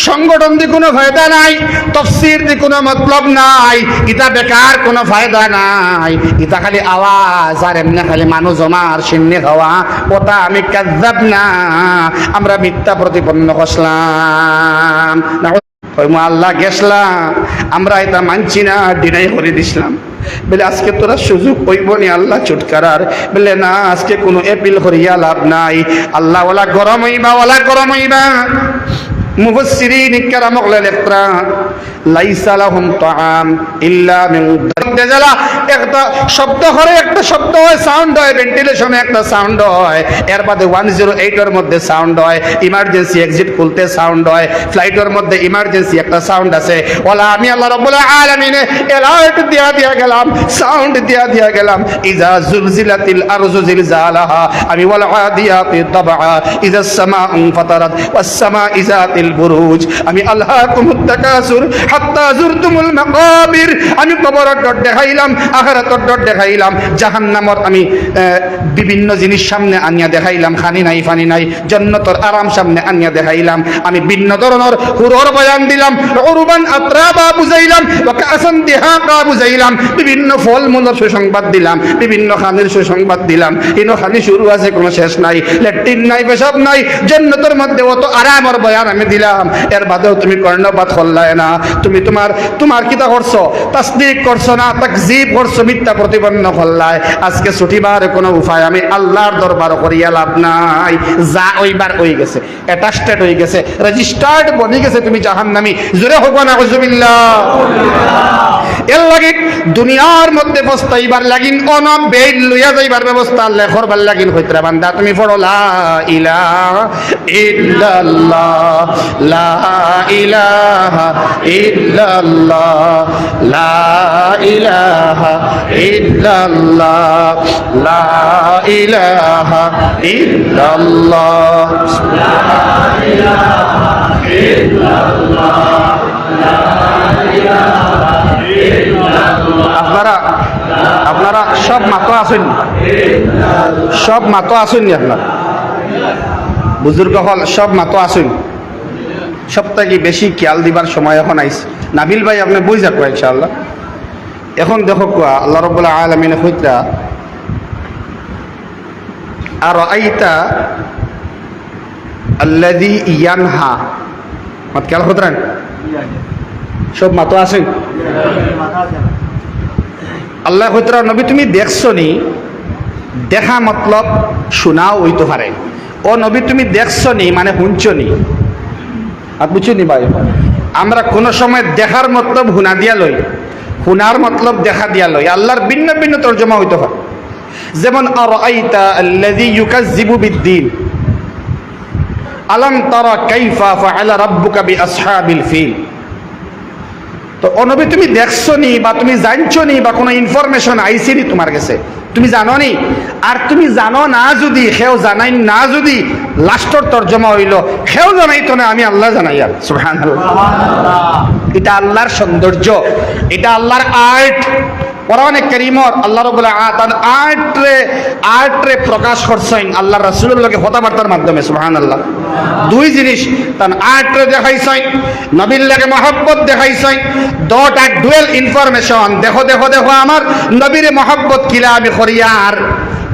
Speaker 2: সংগঠন দি কোনো ফায়দা নাই তাফসীর দি কোনো মতলব নাই এটা বেকার কোনো ফায়দা নাই এটা খালি আওয়াজ আর এমনি খালি মানুষ জমার সিন্নি হওয়া ওটা আমি কাযাবনা আমরা মিথ্যা প্রতিপন্ন করলাম কইমু আল্লাহ গেছলাম আমরা এটা মানছি না ডিনাই করে দিছিলাম বলে আজকে তোরা সুযোগ হইব নি আল্লাহ ছুটকারার বলে না আজকে কোনো এপিল করিয়া লাভ নাই আল্লাহ ওলা গরম হইবা মুফাসসিরিন কিরাম লেখরা লাইসা লাহুম তাআম ইল্লা মিন দাজালা একটা শব্দ করে একটা শব্দ হয় সাউন্ড হয় ভেন্টিলেশনে একটা সাউন্ড হয় এর বাদে 108 এর মধ্যে সাউন্ড হয় ইমার্জেন্সি এক্সিট খুলতে সাউন্ড হয় ফ্লাইটের মধ্যে ইমার্জেন্সি একটা সাউন্ড আছে ওলা আমি আল্লাহ রাব্বুল আলামিন এলার্ট দিয়া গেলাম সাউন্ড দিয়া গেলাম ইজা জুলজিলাতিল আরজু জিলজালাহা আমি ওয়াল আদিয়াতি দাবা ইজা সামাউ ফাতারাত ওয়াস সামাই যাতিল বুরুজ আমি আল্লাহকুমুত তাকাসুর হাত্তা জুরতুমুল মাকাবির আমি কবরের ডট দেখাইলাম আখিরাতের ডট দেখাইলাম জাহান্নামর আমি বিভিন্ন জিনিস সামনে আনিয়া দেখাইলাম খানি নাই ফানি নাই জান্নাতের আরাম সামনে আনিয়া দেখাইলাম আমি ভিন্ন ধরনের হুরর বয়ান দিলাম উরবান আত্রাবা বুঝাইলাম ওয়া কাসান দিহাকা বুঝাইলাম বিভিন্ন ফলমূলের সুসংবাদ দিলাম বিভিন্ন খানির সুসংবাদ দিলাম ইনো খানি শুরু আছে কোনো শেষ নাই ল্যাট্রিন নাই পেশাব নাই জান্নাতের মধ্যে অত আরামের বয়ান আমি দিলাম এর বাদেও তুমি কর্ণপাত করলাই না তুমি তোমার কিতা করছো তাসদিক করছো না তাকযীব করছো মিথ্যা প্রতিপন্ন করলাই আজকে ছুটিবার কোনো উপায় আমি আল্লাহর দরবার করিয়া লাভ নাই যা ওইবার হয়ে গেছে অ্যাটাস্টেড হয়ে গেছে রেজিস্টার্ড বনি গেছে তুমি জাহান্নামী জোরে হোক না আউযুবিল্লাহ এর লাগি দুনিয়ার মধ্যে পস্তাইবার লাগিন অনব বেইল লইয়া যাইবার ব্যবস্থা আল্লাহ করবার লাগিন হইতরা বান্দা তুমি পড়ো লা ইলাহা ইল্লাল্লাহ লা ইলাহা ইল্লাল্লাহ লা ইলাহা ইল্লাল্লাহ লা ইলাহা ইল্লাল্লাহ লা ইলাহা ইল্লাল্লাহ লা ইলাহা ইল্লাল্লাহ আপনারা সব মাতো আছেন আপনার বুজুর্গ হল সব মাতো আছেন সবথেকে বেশি খেয়াল দিবার সময় এখন আইছে নাবিল ভাই আপনি বুঝা কয় ইনশাআল্লাহ এখন দেখো কোয়া আল্লাহ রাব্বুল আলামিন কইতা আর আইতা আল্লাযী ইয়ানহা মত খেয়াল করতেন সব মাতো আছেন আল্লাহ কইতা নবী তুমি দেখছো নি দেখা মতলব শোনাও হইতে পারে ও নবী তুমি দেখছো নি মানে শুনছো নি আর বুঝছো নি ভাই আমরা কোন সময় দেখার মতলব হুনা দিয়া লই হুনার মতলব দেখা দিয়া লই আল্লাহর ভিন্ন ভিন্ন তর্জমা হইতে পারে যেমন আরাইতা আল্লাযী ইউকাযযিবু বিদ্দীন আলাম তারা কাইফা ফাআলা রাব্বুকা বিআসহাবিল ফিল তো নবী তুমি দেখছো নি বা তুমি জানছো নি বা কোনো ইনফরমেশন আইছে নি তোমার কাছে তুমি জানো নি আর তুমি জানো না যদি সেও জানাই না যদি লাস্টর তর্জমা হইল সেও জানাইতো না আমি আল্লাহ জানাই আর সুবহানাল্লাহ এটা আল্লাহর সৌন্দর্য এটা আল্লাহর আর্ট কোরআনে কারীমত আল্লাহ রাব্বুল আলামিন আর্টরে প্রকাশ করছেন আল্লাহ রাসূলের লগে কথাবার্তার মাধ্যমে সুবহানাল্লাহ দুই জিনিস তান আর্টরে দেখাইছেন নবীর লগে মহব্বত দেখাইছেন দুটা ডুয়েল ইনফরমেশন দেখো আমার নবীর মহব্বত কিলা আমি করিয়ার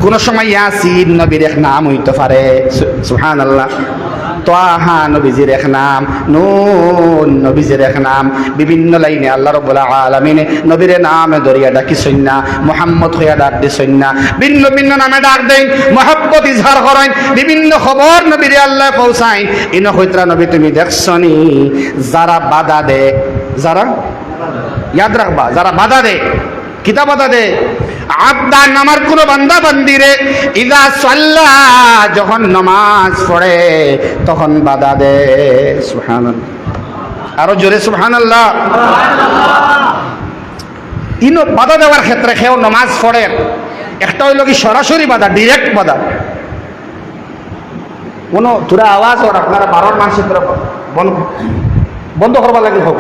Speaker 2: কোন সময় ইয়াসিন নবীর এক নাম হইতে পারে সুবহানাল্লাহ তাহা নবীজির এক নাম নুন নবীজির এক নাম বিভিন্ন লাইনে আল্লাহ রাব্বুল আলামিন নবীর নামে দরিয়া ডাকিছেন না মুহাম্মদ হইয়া ডাক দিছেন না ভিন্ন ভিন্ন নামে ডাক দেন মহব্বত ইজহার করেন বিভিন্ন খবর নবীর আল্লাহ পৌঁছায় ইন হইতরা নবী তুমি দেখছনি যারা বাধা দে যারা ইয়াদ রাখবা যারা বাধা দে কিতা বাধা দে আবদান আমার কোন বান্দা বান্দিরে ইদা সাল্লা যখন নামাজ পড়ে তখন বাধা দে। সুবহানাল্লাহ, আরো জোরে সুবহানাল্লাহ। ইনো বাধা দেওয়ার ক্ষেত্রে কেউ নামাজ পড়ে, একটা হইল কি সরাসরি বাধা, ডিরেক্ট বাধা। কোনো তোরা আওয়াজ ওর আপনারা বারোর মানুষের বন্ধ করবার লাগে হোক।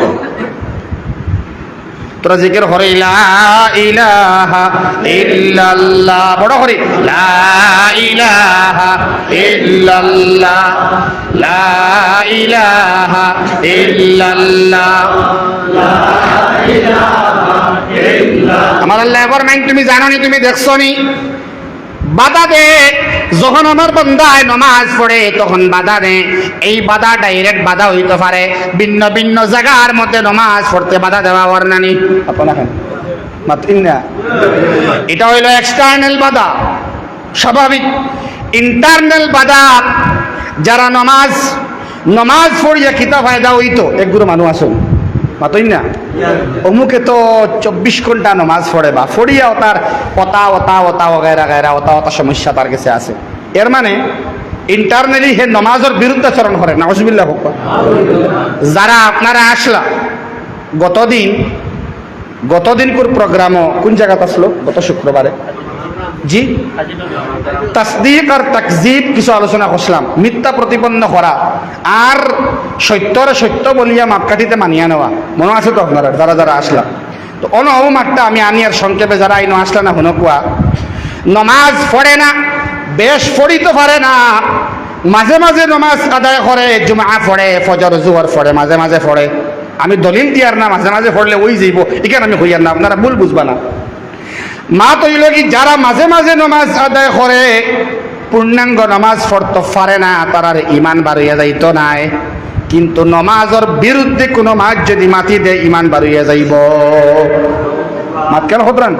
Speaker 2: তোরা জিকির করে লা ইলাহা ইল্লাল্লাহ, বড় করে লা ইলাহা ইল্লাল্লাহ, লা ইলাহা ইল্লাল্লাহ, লা ইলাহা ইল্লাল্লাহ। আমার আল্লাহ এবার মাইন তুমি জানো নি, তুমি দেখছো নি? বাধা দে যখন আমার বান্দায় নামাজ পড়ে তখন বাধা দে। এই বাধা ডাইরেক্ট বাধা হইতে পারে, ভিন্ন ভিন্ন জায়গার মধ্যে নামাজ পড়তে বাধা দেওয়া ওয়ারনানি আপনার মাতিন না। এটা হইল এক্সটার্নাল বাধা, স্বাভাবিক। ইন্টারনাল বাধা, যারা নামাজ পড়িয়া কিতা ফায়দা হইতো, একগুলো মানুষ আসুন মাতই না। অমুকে তো 24 ঘন্টা নামাজ পড়ে বা পড়িয়াও তার ওতা গায়রা সমস্যা তার কাছে আছে। এর মানে ইন্টারনালি হে নামাজের বিরুদ্ধাচরণ করে, নাউজুবিল্লাহ হোক। যারা আপনারা আসলা গতদিন কোন প্রোগ্রামও কোন জায়গাতে আসলো? গত শুক্রবারে জি তাসদিক আর তাকজিব কিছু আলোচনা করলাম, মিথ্যা প্রতিপন্ন করা আর সত্যরে সত্য বলিয়া মাপকাঠিতে মানিয়া নেওয়া। মনে আছে তো আপনারা যারা যারা আসলাম? তো মাঠটা আমি আনি আর সংক্ষেপে যারা আইনো আসলা না হুনো কুয়া, নমাজ পড়ে না, বেশ পড়িতে পারে না, মাঝে মাঝে নমাজ আদায় করে, জুমা পড়ে, ফজর জোহর পড়ে, মাঝে মাঝে পড়ে। আমি দলিল দিয়ার না মাঝে মাঝে পড়লে ওই যাইব, এখানে আমি হইয়ার না, আপনারা ভুল বুঝবা না। মা তৈল কি যারা মাঝে মাঝে নামাজ আদায় করে পূর্ণাঙ্গ নামাজ পড়তে পারে না, তারার ইমান বাড়িয়া যাইত নাই। কিন্তু নমাজের বিরুদ্ধে কোনো মাছ যদি মাতি দেয় ইমান বাড়িয়া যাইব। মাত কেন হতরান?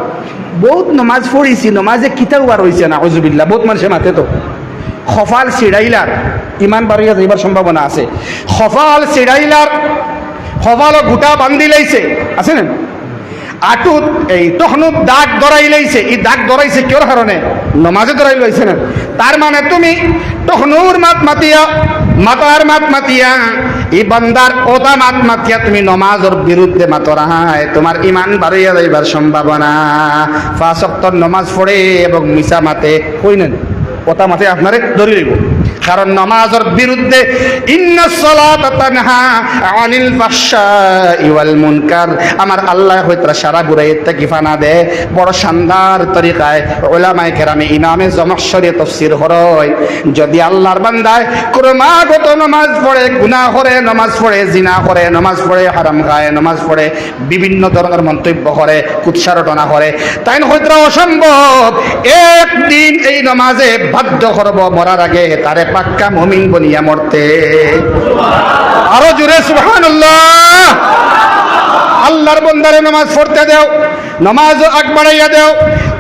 Speaker 2: বহুত নমাজ পড়িছি, নমাজে কিতাও বার হয়েছে না হুজুবিল্লাহ, বহুত মানুষে মাতে তো। খফাল সিড়াইলার ইমান বাড়িয়া যাইবার সম্ভাবনা আছে। খফাল সিড়াইলার খফালও গোটা বান্ধি লাইছে আছে না, আটুত এই তখনুত দাগ ধরাই লাইছে। এই দাগ ধরাইছে কিয়র কারণে? নমাজে ধরাই লাইছে না। তার মানে তুমি তখনুর মাত মাতিয়া, মাতার মাত মাতিয়া, এই বান্দার ওটা মাত মাতিয়া তুমি নমাজের বিরুদ্ধে মাতরাহায়, তোমার ইমান বাড়িয়া যাইবার সম্ভাবনা। 5 ওয়াক্ত নমাজ পড়ে এবং মিশা মাতে কইনেন ওটা মাতে আপনারে ধরে লইব, কারণ নামাজের বিরুদ্ধে ইন্নাস সালাতা তানহা আনিল ফাহশাই ওয়াল মুনকার। আমার আল্লাহ হইতরা সারা বুরাইত থেকে ফানা দে। বড় শানদার তরিকায় উলামায়ে কেরামে ইমামে জমাশরি তাফসীর হয়, যদি আল্লাহর বান্দায় ক্রমাগত নামাজ পড়ে, গুনাহ করে, নামাজ পড়ে, জিনা করে, নামাজ পড়ে, হারাম খায়, নামাজ পড়ে, বিভিন্ন ধরনের মন্তব্য করে, কুৎসারটনা করে, তাই হইতরা অসম্ভব একদিন এই নামাজে বাধ্য করব মরার আগে তারে পাক্কা মুমিন বনিয়া মরতে। আরো জোরে সুবহানাল্লাহ। আল্লাহর বান্দারে নামাজ পড়তে দেও, নামাজ আগ বাড়াইয়া দেও,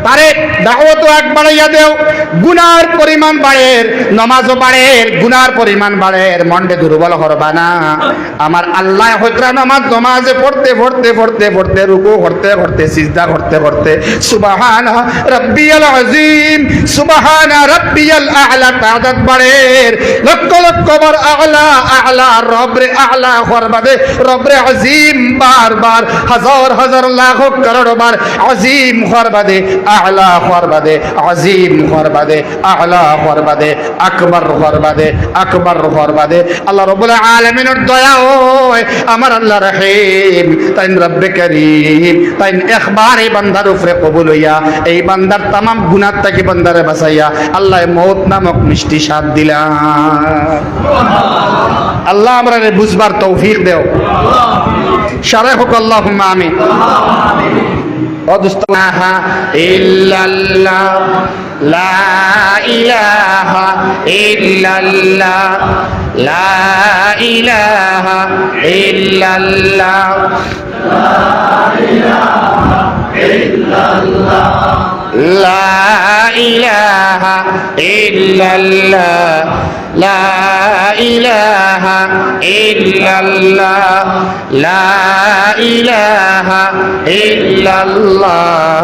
Speaker 2: তারে দাওয়াত আগ বাড়াইয়া দেও। গুনার পরিমাণ বাড়ে, নামাজও বাড়ে, গুনার পরিমাণ বাড়ে, মনকে দুর্বল করবা না। আমার আল্লাহ হইতরা নামাজে পড়তে পড়তে পড়তে পড়তে রুকু করতে করতে সিজদা করতে করতে সুবহানা রাব্বিয়াল আযীম, সুবহানা রাব্বিয়াল আ'লা তাআদাত বাড়ে, লক্ষ লক্ষ বার আ'লা আ'লা রবরে আ'লা করবাদে, রবরে আযীম বারবার হাজার হাজার লাখ করোড় বার আযীম করবাদে, আ'লা করবাদে, আযীম করবাদে, আ'লা করবাদে, আকবার করবাদে, আকবার করবাদে। আল্লাহ রাব্বুল আলামিনের দয়া হয়, আমার আল্লাহ রহিম, তাই রব্বে করিম, তাই একবার এই বান্দার উপরে কবুল হইয়া এই বান্দার তামাম গুনাহ থেকে বান্দারে বাঁচাইয়া আল্লাহ মওত নামক মিষ্টি স্বাদ দিলা। আল্লাহ আমরা বুঝবার তৌফিক দেও, সারে হোক আল্লাহুম্মা আমিন। ইল্লাল্লাহ লা ইলাহা ইল্লাল্লাহ, লা ইলাহা ইল্লাল্লাহ, লা ইলাহা ইল্লাল্লাহ, লা ইলাহা ইল্লাল্লাহ, লা ইলাহা ইল্লাল্লাহ, লা ইলাহা ইল্লাল্লাহ।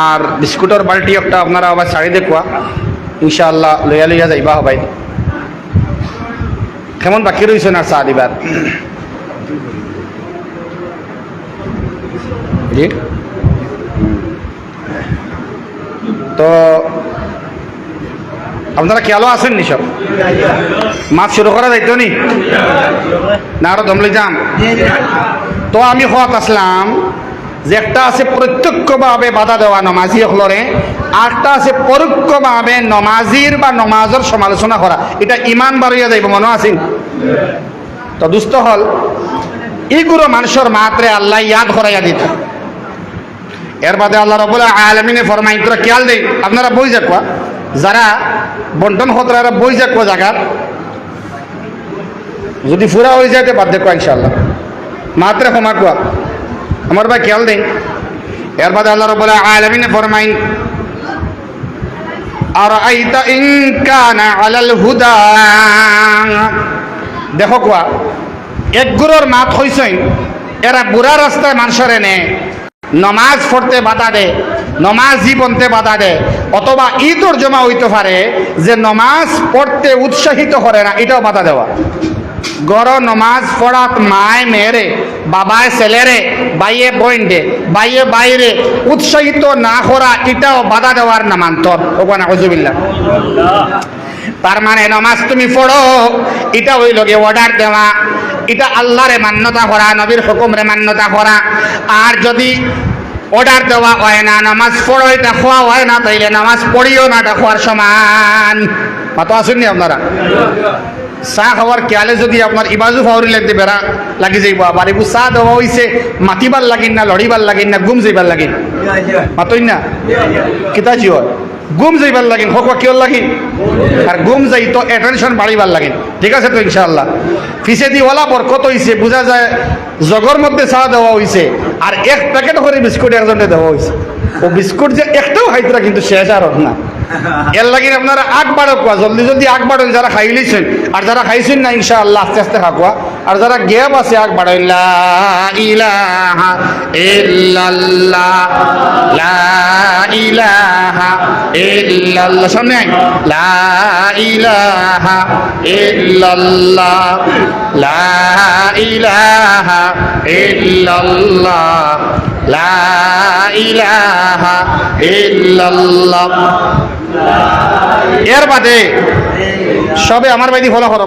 Speaker 2: আর বিস্কুটের বাল্টি একটা আপনারা আবার শাড়ি দেখুয়া ইনশাআল্লাহ লইয়া লইয়া যাইবা হবাই কেমন বাকি রয়েছে না চা দিবার জি তো আপনারা খেয়ালও আছেন নি সব মাছ শুরু করা যাইতো নি না আরো দম লইতাম তো আমি হত আসলাম যে একটা আছে প্রত্যক্ষভাবে বাধা দেওয়া নমাজি হলরে আরটা আছে পরোক্ষভাবে নমাজির বা নমাজের সমালোচনা করা এটা ইমান বাড়িয়া যাইব মনে আছেন তো দুস্থ হল এইগুলো মানুষের মাত্রে আল্লাহ ইয়াদ করাইয়া দিত এর বাদে আল্লাহ রাব্বুল আলামিনে ফরমাই তোরা খেয়াল দেই আপনারা বই যাকবা যারা বন্টন হতরা বই যাকবা জায়গার যদি ফুরা হয়ে যায় বাদ দেখো ইনশাআল্লাহ মাত্রে ক্ষমা কোয়া আমার ভাই খেয়াল দেই এর বাদে আল্লাহ রাব্বুল আলামিনে ফরমাই আরাইতা ইন কানা আলাল হুদা দেখো কোয়া এক গুরুর মাত হইছেন এরা বুড়া রাস্তায় মানুষের এনে নমাজ পড়তে বাধা দে নমাজি বনতে বাধা দে অথবা ই তর্জমা হইতে পারে যে নমাজ পড়তে উৎসাহিত করে না এটাও বাধা দেওয়া গড় নমাজ পড়াত মায় মেয়েরে বাবায় ছেলেরে বাইয়ে বইন্ডে বাইয়ে বাইরে উৎসাহিত না করা এটাও বাধা দেওয়ার নামান্তর ওখানে হজুবিল্লাহ তার মানে নমাজ তুমি পড়ো এটা হইল গিয়ে অর্ডার দেওয়া এটা আল্লাহরে মান্যতা করা নবীর হুকুমরে মান্যতা করা আর যদি অর্ডার দেওয়া হয় না নামাজ পড়ো এটা খোয়া হয় না তাইলে নামাজ পড়িও না এটা খোয়ার সমান মাতো আসেননি আপনারা চাহ খাওয়ার খেয়ালে যদি আপনার ইবাজু ফাউরি লাগতে বেড়া লাগি যাইব আবার এগুলো চাহ দেওয়া হয়েছে মাতিবার লাগিন না লড়িবার লাগিন না গুম যাইবার লাগিন মাতই না কিতা জিও গুম যাইবার লাগিন হোক কিয়র লাগিন আর গুম যাই তো অ্যাটেনশন বাড়িবার লাগিন ঠিক আছে তো ইনশাআল্লাহ ফিসে দি ওলা বরকত হইছে বোঝা যায় জগর মধ্যে চা দেওয়া হইছে আর এক প্যাকেট করে বিস্কুট একজনে দেওয়া হইছে ও বিস্কুট যে একটাও খাইতরা কিন্তু শেষ আর না এর লাগিন আপনারা আগ বাড়ো কোয়া জলদি জলদি আগ বাড়েন যারা খাই লইছেন আর যারা খাইছেন না ইনশাআল্লাহ আস্তে আস্তে খাওয়া আর যারা গ্যাপ আছে আগ বাড়ো লা ইলাহা ইল্লাল্লাহ লা ইলাহা ইল্লাল্লাহ সামনে আই লা ইলাহা ইল্লাল্লাহ লা ইলাহা ইল্লাল্লাহ লা ইলাহা ইল্লাল্লাহ এর বাদে সবে আমার বাইদি ফলো করো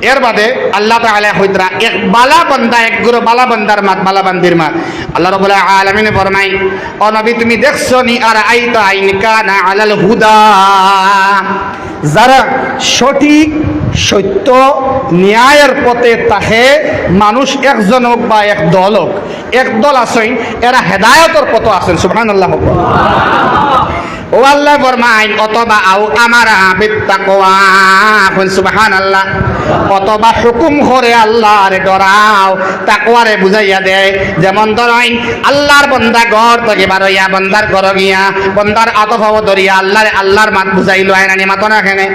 Speaker 2: এর বাদে আল্লাহ তাআলা হইতরা এক বালা বান্দা এক গুরু বালা বান্দার মাত বালা বান্দির মাত আল্লাহ রাব্বুল আলামিনে ফরমাই ও নবী তুমি দেখছো নি আর আইতা আইন কানা আলাল হুদা যারা সঠিক সত্য ন্যায়ের পথে তাহে মানুষ একজন হোক বা এক দল হোক একদল আছেন এরা হেদায়তের পথ আছেন সুবহানাল্লাহ ও আল্লাহ ফরমাইন অথবা আও আমারা বিত্তাকওয়া সুবহানাল্লাহ অথবা হুকুম করে আল্লাহরে ডরাও তাকওয়ারে বুঝাইয়া দেয় যেমন ধরেন আল্লাহর বান্দা ঘর থেকে বারইয়া বান্দার ঘর গিয়া বান্দার আতফাও ধরিয়া আল্লাহর মাত বুঝাইলো আইনানি মাত না এখানে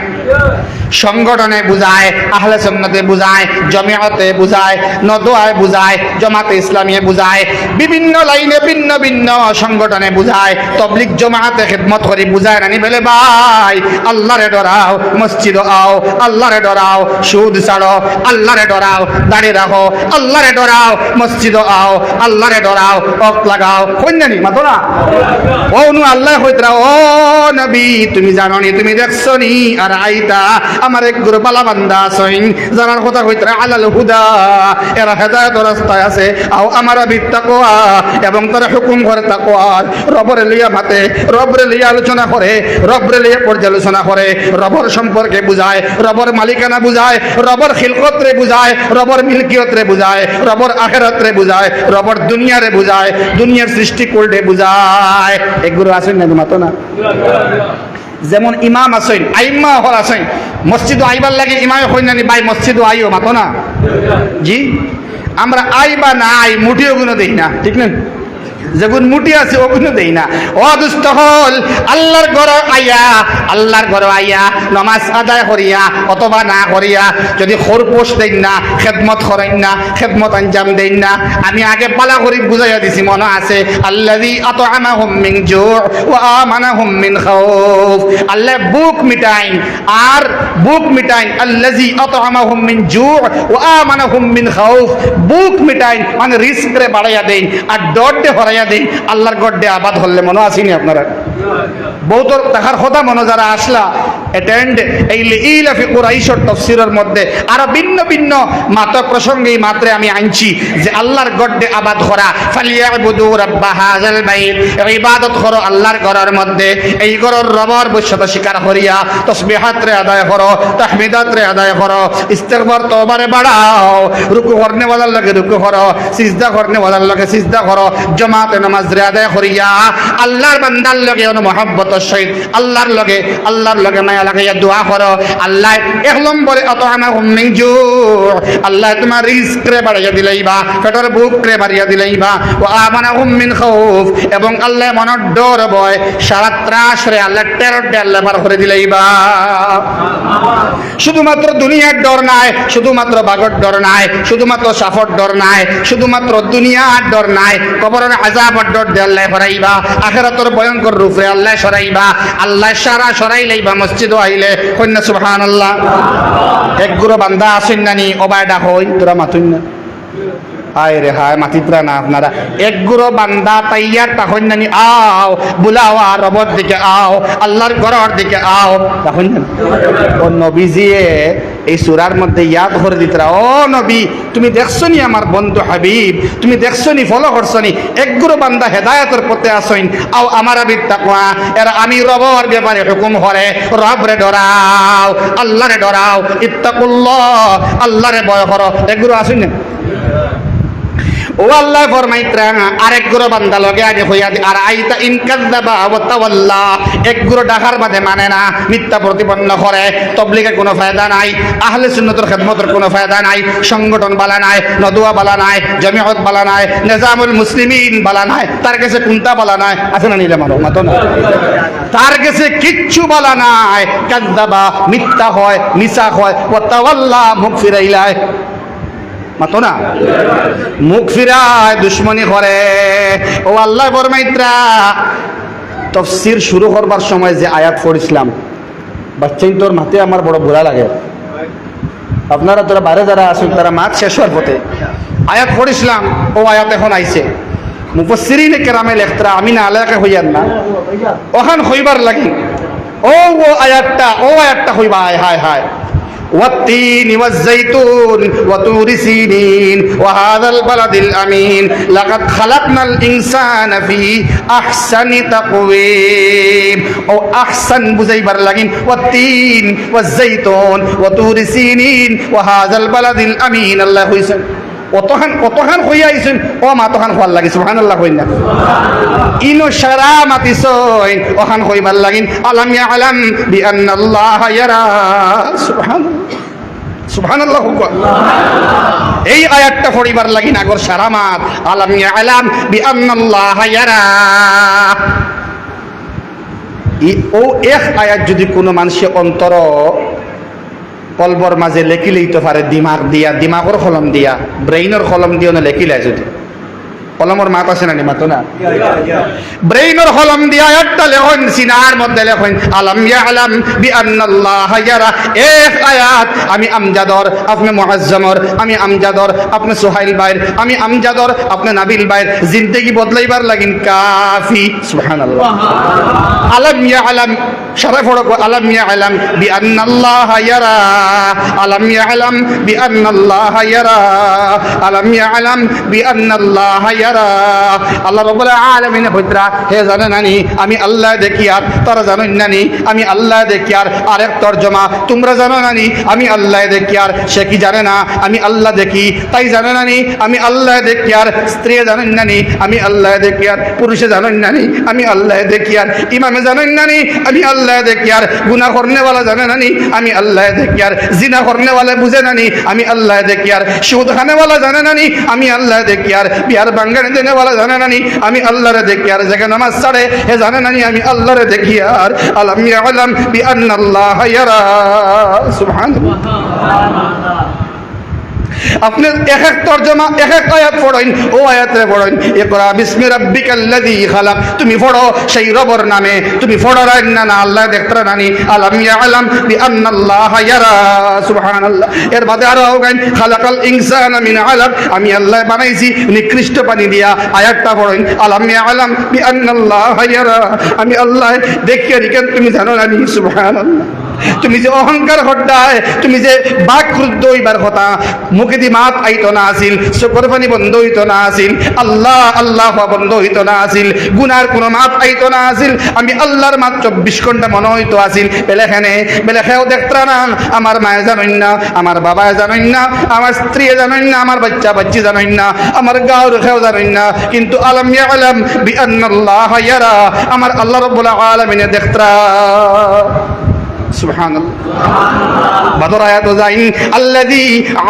Speaker 2: সংগঠনে বুঝায় আহলে সুন্নতে বুঝায় জমিয়তে বুঝায় নদওয়ায় বুঝায় জামাতে ইসলামিয়ে বুঝায় বিভিন্ন লাইনে ভিন্ন ভিন্ন সংগঠনে বুঝায় তাবলীগ জামাতে খিদমত করে বুঝায় নানি বলে ভাই আল্লাহরে ডরাও মসজিদে আও আল্লাহরে ডরাও সুদ ছাড়ো আল্লাহরে ডরাও দাড়ি রাখো আল্লাহরে ডরাও মসজিদে আও আল্লাহরে ডরাও অক লাগাও কইনানি মাতো না ও নু আল্লাহ কইতরা ও নবী তুমি জানো নি তুমি দেখছো নি আর আইতা আমার এক গুরু বালা বান্দা আছেন যারা কথা কইতরা আলাল হুদা এরা হেদায়েতের রাস্তায় আছে আও আমারা বিত্তাকওয়া এবং তারা হুকুম করে তাকওয়ার রবরে লিয়া ভাতে রবরে লিয়া আলোচনা করে রবরে লিয়া পর্যালোচনা করে রবর সম্পর্কে বুঝায় রবর মালিকানা বুঝায় রবর খিলকত রে বুঝায় রবর মিলকিয়ত রে বুঝায় রবর আখিরাত রে বুঝায় রবর দুনিয়া রে বুঝায় দুনিয়ার সৃষ্টি করলে বুঝায় এগুলো আছেন না মাতো না যেমন ইমাম আছেন আইম্মা হল আছেন মসজিদ আইবার লাগে ইমামে কই নানি ভাই মসজিদ আইও মাতো না জি আমরা আই বা না আই মুঠিও গুলো দেখি না ঠিক না যেগুন মুটি আছে ওগুলো দেই না। ও দুষ্ট হল আল্লাহর ঘর আইয়া নমাজ আদায় করিয়া অথবা না করিয়া যদি খরপোশ দেন না, খেদমত করেন না, খেদমত আঞ্জাম দেন না, আমি আগে পালা করি বুঝাইয়া দিছি মনে আছে, আল্লাযী আতআমাহুম মিন জু' ওয়া আমানাহুম মিন খাউফ। আল্লাহ বুক মিটাইন আর বুক মিটাইন, আল্লাযী আতআমাহুম মিন জু' ওয়া আমানাহুম মিন খাউফ। বুক মিটাইন মানে রিস্ক রে বাড়াইয়া দেন আর ডরতে হরাইয়া দেন। আল্লাহর গড্ডে আবাদ হলে মনে আসেনি আপনারা? বহুতর তাহার কথা মনে যারা আসলা অ্যাটেন্ড এই ইলাফি কুরাইশের তাফসীরের মধ্যে আরো ভিন্ন ভিন্ন মাত্র প্রসঙ্গে এই মাত্রে আমি আনছি যে আল্লাহর গড্ডে আবাদ করা, ফালিয়াবুদু রাব্বা হাযাল বাইত, ইবাদত করো আল্লাহর ঘরের মধ্যে। এই ঘরের রবের বৈশ্যতা স্বীকার করিয়া তাসবিহাত রে আদায় করো, তাহমিদাত রে আদায় করো, ইস্তিগফার তওবারে বাড়াও, রুকু করনে ওয়ালার লগে রুকু করো, সিজদা করনে ওয়ালার লগে সিজদা করো, জামাতে নামাজ রে আদায় করিয়া আল্লাহর বান্দার লগে মহব্বতের সহিত আল্লাহর লগে মায়া লাগাইয়া দোয়া করো। আল্লাহ এক নম্বরে আতআমাহুম মিন জু', আল্লাহ তোমার রিজক রে বাড়াইয়া দিলাইবা, পেটের বুক রে বাড়িয়া দিলাইবা। ওয়া আমানাহুম মিন খাউফ, এবং আল্লাহ মনের ডর ভয় সারা ত্রাস রে আল্লাহ টেরর দে আল্লাহ পার করে দিলাইবা। শুধুমাত্র দুনিয়ার ডর নাই, শুধুমাত্র বাগর ডর নাই, শুধুমাত্র সাফর ডর নাই, শুধুমাত্র দুনিয়ার ডর নাই, কবরের আযাবের ডর দে আল্লাহ সরাইবা, আখিরাতের ভয়ঙ্কর রূপ রে আল্লাহ সরাইবা। আল্লাহ সারা সরাই লাইবা মসজিদ আইলে কন্যা সুবহানাল্লাহ। এক গুরু বান্দা আসেন নানি ওবায় ডাক হই তোরা মাতুন না, হায় রে হায় মাতিত্রা না আপনারা। এক গুরু বান্দা তাইয়ার তখন নানি আও বুলাও আর রবর দিকে আও, আল্লাহর ঘরের দিকে আও তখন ও নবীজিয়ে এই সূরার মধ্যে ইয়াদ করে দিতরা, ও নবী তুমি দেখছো নি আমার বন্ধু হাবিব, তুমি দেখছো নি ফলো করছো নি, এক গুরু বান্দা হেদায়েতের পথে আসইন আও আমার আবিদ তাকওয়া এর আমি রবর ব্যাপারে হুকুম করে রব রে ডরাও, আল্লাহ রে ডরাও, ইত্তাকুল্লাহ আল্লাহ রে ভয় করো। এক গুরু আসইন না ও আল্লাহ ফরমাইত্রা আরেক গুরু বান্দা লগে আগে হইয়া দি আর আইতা ইন কাযাবা ওয়া তাওয়াল্লা। এক গুরু ডাকার বাদে মানে না, মিথ্যা প্রতিপন্ন করে, তবলিগের কোনো ফায়দা নাই, আহলে সুন্নাতের খেদমতের কোনো ফায়দা নাই, সংগঠন বালা নাই, নদুয়া বালা নাই, জমিয়ত বালা নাই, নিজামুল মুসলিমিন বালা নাই, তার কাছে কোনটা বালা নাই আছে না নিলে মানো মাতো না, তার কাছে কিচ্ছু বালা নাই। কাযাবা মিথ্যা হয়, মিছা হয়, ওয়া তাওয়াল্লা মুখ ফিরাইলায় মাতো না, মুখ ফিরায় দুশ্মনী করে। ও আল্লাহ ফরমাইত্রা তাফসীর শুরু করবার সময় যে আয়াত পড়ছিলাম বাচ্চাই তোর মাতে আমার বড় বুড়া লাগে, আপনারা তোরা বাইরে যারা আসুন তারা মাত শেষ হওয়ার পথে আয়াত পড়ছিলাম, ও আয়াত এখন আইছে মুফাসসিরিনে কেরামে লেখতরা আমি না আলাকে হইয়ার না ওখান হইবার লাগি ও আয়াতটা হইবা। হায় হায় হায় والتين والزيتون وطور سينين وهذا البلد الأمين لقد خلقنا الإنسان في أحسن تقويم أو أحسن بزيبر لكن والتين والزيتون وطور سينين وهذا البلد الأمين الله يسلم অতখান হইয়া আইছেন ও মা তখান হওয়ার লাগে সুবহানাল্লাহ কইন না ইনো সারা মাতিছইন ওখান হইবার লাগিন আলাম ইয়ালাম বিআন্নাল্লাহ ইয়ারা। সুবহানাল্লাহ এই আয়াতটা পড়িবার লাগিন আগর সারা মাত আলাম ইয়ালাম বিআন্নাল্লাহ ইয়ারা। ও এক আয়াত যদি কোনো মানুষের অন্তর কলবর মাঝে লেখি লইতে পারে দিমাগ দিয়া, দিমাগর কলম দিয়া, ব্রেইনের কলম দিও না লেখিলে যদি কলমর মাত আছে না মাতো না, ব্রেইনের কলম দিয়া একটা লেখন সিনার মধ্যে লেখন আলাম ইয়ালাম বিআন্নাল্লাহ ইয়ারা। এক আয়াত আমি আমজাদর আপনি মুআজ্জমর, আমি আমজাদর আপনি সুহাইল ভাইর, আমি আমজাদর আপনি নাবিল ভাইর জিন্দেগি বদলাইবার লাগিন কাফি। সুবহানাল্লাহ আলাম ইয়ালাম সারা ফড়ক আলাম ইয়ালাম বিআন্নাল্লাহ ইয়ারা, আলাম ইয়ালাম বিআন্নাল্লাহ ইয়ারা, আলাম ইয়ালাম বিআন্নাল্লাহ ইয়ারা। আল্লাহ রাব্বুল আলামিন হইতরা হে জানেন নানি আমি আল্লাহ দেখি আর তারা জানেন নানি আমি আল্লাহ দেখি আর আরেক তরজমা তোমরা জানো নানি আমি আল্লাহ দেখি আর সে কি জানে না আমি আল্লাহ দেখি তাই জানে নানি আমি আল্লাহ দেখি আর স্ত্রী জানেন নানি আমি আল্লাহ দেখি আর পুরুষে জানেন নানি আমি আল্লাহ দেখি আর ইমামে জানেন নানি আমি আল্লাহ দেখি আর গুনাহ করনে वाला জানে নানি আমি আল্লাহ দেখি আর জিনা করনে वाला বুঝে নানি আমি আল্লাহ দেখি আর সুদ খানে वाला জানে নানি আমি আল্লাহ দেখি আর বিহার গান দেনেওয়ালা জানে নানি আমি আল্লাহরে দেখি আর যেখানে নামাজ ছাড়ে হে জানে নানি আমি আল্লাহরে দেখি আর আলাম ইয়ালাম বিআন্নাল্লাহ ইয়ারা সুবহানাল্লাহ। আপনি এক এক তরজমা এক এক আয়াত পড়েন, ও আয়াতে পড়েন ইকরা বিসমি রাব্বিকাল্লাযী খালাক, তুমি পড়ো সেই রবের নামে, তুমি পড়ো না আল্লাহ দেখতরা নানি আলাম ইয়ালাম বিআন্নাল্লাহ ইয়ারা সুবহানাল্লাহ। এর বাদে আরো গান খালাকাল ইনসানা মিন আলাক, আমি আল্লাহ বানাইছি নিকৃষ্ট পানি দিয়া, আয়াতটা পড়েন আলাম ইয়ালাম বিআন্নাল্লাহ ইয়ারা, আমি আল্লাহ দেখিয়ে রেখেন তুমি জানো নানি সুবহানাল্লাহ। তুমি যে অহংকার হড্ডায়, তুমি যে বাক ক্রুদ্ধ হইবার কথা, মুখে দি মাত আইতো না আসিল, চোখের পানি বন্ধ হইতো না আসিল, আল্লাহ আল্লাহ বন্ধ হইতো না আসিল, গুনার কোনো মাত আইতো না আসিল, আমি আল্লাহর মাত 24 ঘন্টা মনে হইতো আসিল। বেলে খেও দেখতরা না, আমার মায়ে জানেন না, আমার বাবায় জানেন না, আমার স্ত্রী জানেন না, আমার বাচ্চা বাচ্চি জানেন না, আমার গাঁর খেও জানেন না, কিন্তু আলাম ইয়ালাম বিআন্নাল্লাহ ইয়ারা, আমার আল্লাহ রাব্বুল আলামিনে দেখতরা সুবহানাল্লাহ। বাদর আয়াত যাইন আল্লাযী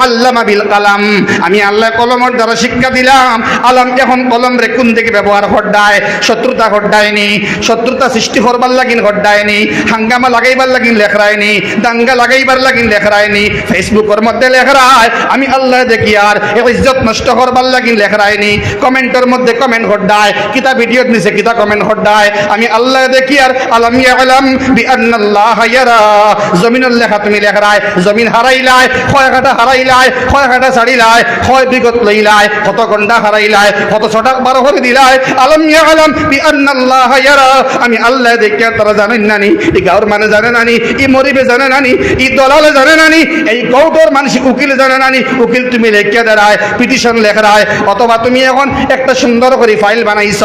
Speaker 2: আল্লামা বিল কালাম, আমি আল্লাহ কলমের দ্বারা শিক্ষা দিলাম। আলাম এখন কলম রে কোন দিকে ব্যবহার হড্ডায়, শত্রুতা হড্ডায়নি, শত্রুতা সৃষ্টি করবার লাগিন হড্ডায়নি, হাঙ্গামা লাগাইবার লাগিন লেখরায়নি, দাঙ্গা লাগাইবার লাগিন লেখরায়নি, ফেসবুকের মধ্যে লেখরায় আমি আল্লাহ দেখি আর ইজ্জত নষ্ট করবার লাগিন লেখরায়নি, কমেন্টের মধ্যে কমেন্ট হড্ডায়, কিতা ভিডিও নিচে কিতা কমেন্ট হড্ডায় আমি আল্লাহ দেখি আর আলাম ইয়ালাম বিআন্নাল্লাহ ইয়ারা। জমিনের লেখা তুমি লেখরায়, জমিন হারাইলাই, ক্ষয় কাটা হারাইলাই, ক্ষয় কাটা ছাড়িলাই, ক্ষয় বিগত লইলাই, কত ঘন্টা হারাইলাই, কত ছটা 12 করে দিলাই, আলাম ইয়ালাম বিআন্নাল্লাহ ইয়ারা, আমি আল্লাহ দেখি তারা জানেন নানি, এই গাঁর মানে জানে নানি, ই মরিবে জানে নানি, ই দলালে জানে নানি, এই কৌটোর মানুষ উকিল জানে নানি, উকিল তুমি লেখিয়া দেয় পিটিশন লেখরায়, অথবা তুমি এখন একটা সুন্দর করে ফাইল বানাইছ,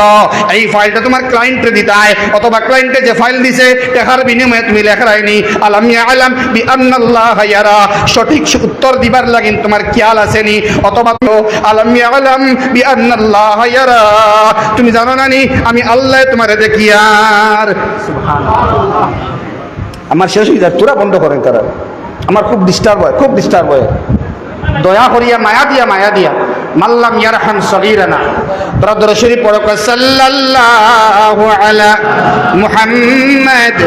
Speaker 2: এই ফাইলটা তোমার ক্লায়েন্টে দিতায়, অথবা ক্লায়েন্টে যে ফাইল দিছে টাকার বিনিময়ে তুমি লেখরায়নি আলাম ইয়ালাম বিআন্নাল্লাহ ইয়ারা, সঠিক উত্তর দিবার লাগিন তোমার খেয়াল আসেনি, অথবা তো আলাম ইয়ালাম বিআন্নাল্লাহ ইয়ারা, তুমি জানো নানি আমি আল্লাহ তোমারে দেখি আর সুবহানাল্লাহ। আমার শেষ হয়ে যায়, তোরা বন্ধ করেন তারা, আমার খুব ডিস্টার্ব হয়, খুব ডিস্টার্ব হয়, দয়া করিয়া মায়া দিয়া মাল্লাম ইয়ারহাম সগীরানা ব্রাদর শরীফ পড়ো সাল্লাল্লাহু আলা মুহাম্মদ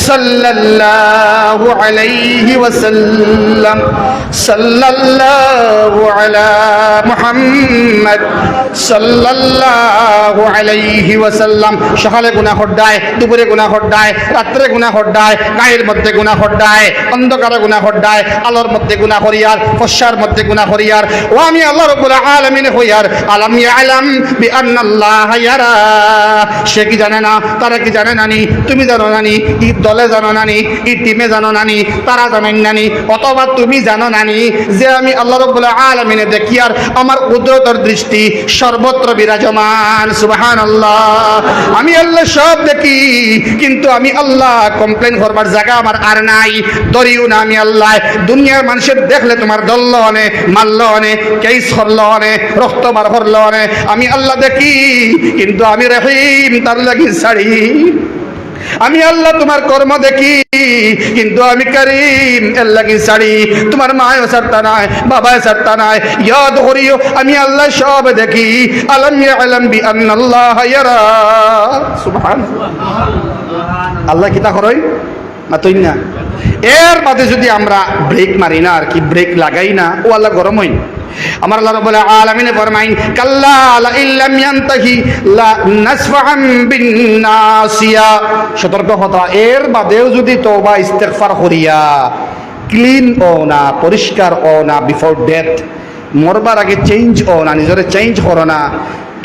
Speaker 2: সাল্লাল্লাহু আলাইহি ওয়াসাল্লাম, সাল্লাল্লাহু আলা মুহাম্মদ সাল্লাল্লাহু আলাইহি ওয়াসাল্লাম। সকালে গুনাহ হড্ডায়, দুপুরে গুনাহ হড্ডায়, রাত্রে গুনাহ হড্ডায়, গায়ের মধ্যে গুনাহ হড্ডায়, অন্ধকারে গুনাহ হড্ডায়, আলোর মধ্যে গুনাহ করিয়ার, ফসার মধ্যে গুনাহ করিয়ার, ও আমি আল্লাহ রাব্বুল আলামিন হইয়ার আলাম ইয়ালাম বিআন্নাল্লাহ ইয়ারা। সে কি জানে না, তারা কি জানে নানি, তুমি জানো নানি, ই দলে জানো নানি, ই টিমে জানো নানি, তারা জানেন নানি, অথবা তুমি জানো নানি যে আমি আল্লাহ রাব্বুল আলামিনে দেখি আর আমার কুদরতের দৃষ্টি সর্বত্র বিরাজমান সুবহানাল্লাহ। আমি আল্লাহ সব দেখি, কিন্তু আমি আল্লাহ কমপ্লেন করবার জায়গা আমার আর নাই, দরিও না আমি আল্লাহ। দুনিয়ার মানুষের দেখলে তোমার দল্ল অনে, মাল্ল অনে, কেস হরল অনে, রক্ত বার হরল অনে, আমি আল্লাহ দেখি, কিন্তু আমি রহিম তার লাগি ছাড়ি। আমি আল্লাহ তোমার কর্ম দেখি, কিন্তু আমি করিম এর লাগি ছাড়ি। তোমার মায়ও ছাড়তা নাই, বাবায় ছাড়তা নাই, ইয়াদ করিও আমি আল্লাহ সব দেখি। আলাম ইয়ালাম বিআন্নাল্লাহ ইয়ারা সুবহানাল্লাহ। আল্লাহ কিতা করই মাতই না। এর বাদে যদি আমরা ব্রেক মারি না, আর কি ব্রেক লাগাই না, ও আল্লাহ গরম হই। আমার আল্লাহ রাব্বুল আলামিন ফরমাইন কাল্লা লা ইল্লাম ইয়ানতাহি লা নাসফাআন বিন নাসিয়া, সতর্ক হতা। এর বাদেও যদি তওবা ইস্তেগফার করিয়া ক্লিন ও না, পরিষ্কার ও না, বিফোর ডেথ, মরবার আগে চেঞ্জ ও না, নিজরে চেঞ্জ করো না,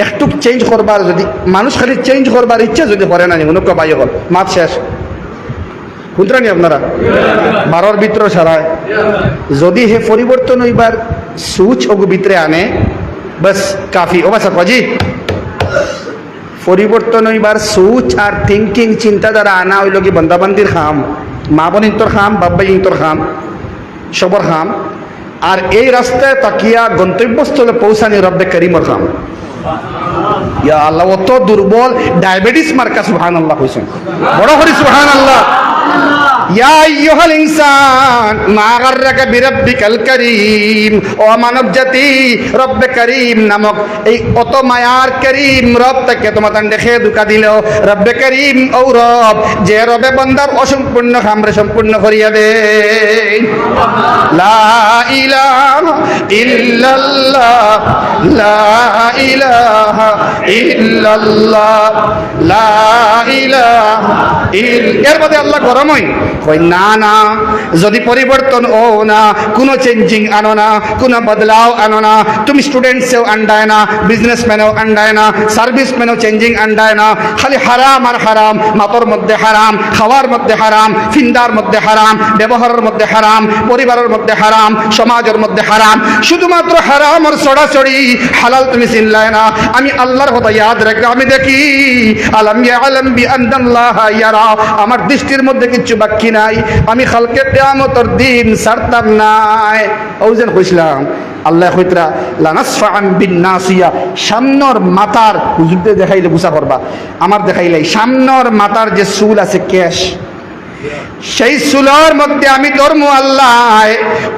Speaker 2: একটু চেঞ্জ করবার যদি মানুষ খালি চেঞ্জ করবার ইচ্ছা যদি করে না, মনে কো বাই হল মাত শেষ শুনতেনি আপনারা 12 ভিতর ছাড়ায় যদি হে পরিবর্তন হইবার সুচ ওগু ভিতরে আনে, বাস কাফি। ও বাসা কাজি পরিবর্তন হইবার সুচ আর থিঙ্কিং চিন্তাধারা আনা হইল কি বন্দাবান্দির খাম, মা বোন ইন্তর খাম, বাব্বাই ইন্তর খাম, সবর খাম। আর এই রাস্তায় তাকিয়া গন্তব্যস্থলে পৌঁছানি রব্বে করিমর খাম। ইয়া আল্লাহ, অত দুর্বল ডায়াবেটিস মার্কা সুবহানাল্লাহ কইছেন, বড় করি সুবহানাল্লাহ। ইয়া আইয়ুহাল ইনসান মা গাররাকা বিরাব্বিকাল কারীম, ও মানব জাতি, রব্বে করিম নামক এই অত মায়ার করিম রব তাকে তোমাদের দেখে দুকা দিল। রব্বে করিম ও রব, যে রবে বান্দার অসম্পূর্ণ কামরে সম্পূর্ণ করিয়া দে। লা ইলাহা ইল্লাল্লাহ, লা ইলাহা ইল্লাল্লাহ, লা ইলাহা এর মধ্যে আল্লাহ গরম হয়, কই না না, যদি পরিবর্তন ও না, কোনো চেঞ্জিং আনো না, কোনো বদলাও আনো না, তুমি স্টুডেন্টসেও আন্ডায় না, বিজনেসম্যানেও আন্ডায় না, সার্ভিসম্যানেও চেঞ্জিং আন্ডায় না, খালি হারাম আর হারাম, মাতর মধ্যে হারাম, খাওয়ার মধ্যে হারাম, ফিন্দার মধ্যে হারাম, ব্যবহারের মধ্যে হারাম, পরিবারের মধ্যে হারাম, সমাজের মধ্যে হারাম, শুধুমাত্র হারাম আর ছড়াছড়ি, হালাল তুমি চিনলায় না। আমি আল্লাহর কথা ইয়াদ রেখে আমি দেখি, আলাম ইয়ালাম বিআন্নাল্লাহা ইয়ারা, আমার দৃষ্টির মধ্যে কিছু বাকি নাই, আমি খালকে কিয়ামতের দিন ছাড়তাম নাই। ওজন কইছিলাম আল্লাহ কইতরা লানাসফাআন বিন নাসিয়া, সামনের মাথার হুজুরদের দেখাইলে বুঝা করবা, আমার দেখাইলে সামনের মাথার যে চুল আছে কেশ, সেই চুলের মধ্যে আমি ধর্ম আল্লাহ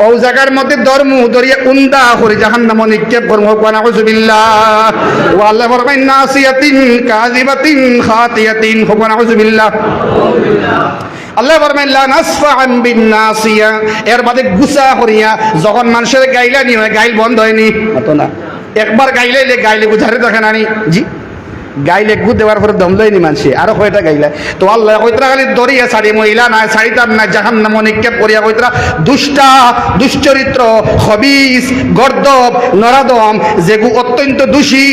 Speaker 2: ও জায়গার মধ্যে ধর্ম দরিয়া উন্দা করে জাহান্নাম নিক্ষেপ করব। নাউযুবিল্লাহ। ওয়া আল্লাহ ফরমায় নাসিয়াতিন কাযিবাতিন খাতিয়াতিন, নাউযুবিল্লাহ। আল্লাহ ফরমায় লা নাসফাআন বিন নাসিয়া, এর বাদে গুসা করিয়া যখন মানুষের গাইলা নি হয়, গাইল বন্ধ হয়নি তো না, একবার গাইলে গাইলে গুজারে দেখেন আনি জি, গাইলে গু দেওয়ার পরে দম লয়নি মানুষে, আরো কয়টা গাইলা তো আল্লাহ কইতরা খালি দরিয়া ছাড়ি মহিলা নাই ছাড়িতাম না, জাহান্নাম নিক্ষেপ করিয়া কইতরা দুষ্টা, দুশ্চরিত্র, খবিস, গর্দব, নরাদম, যেগু অত্যন্ত দোষী,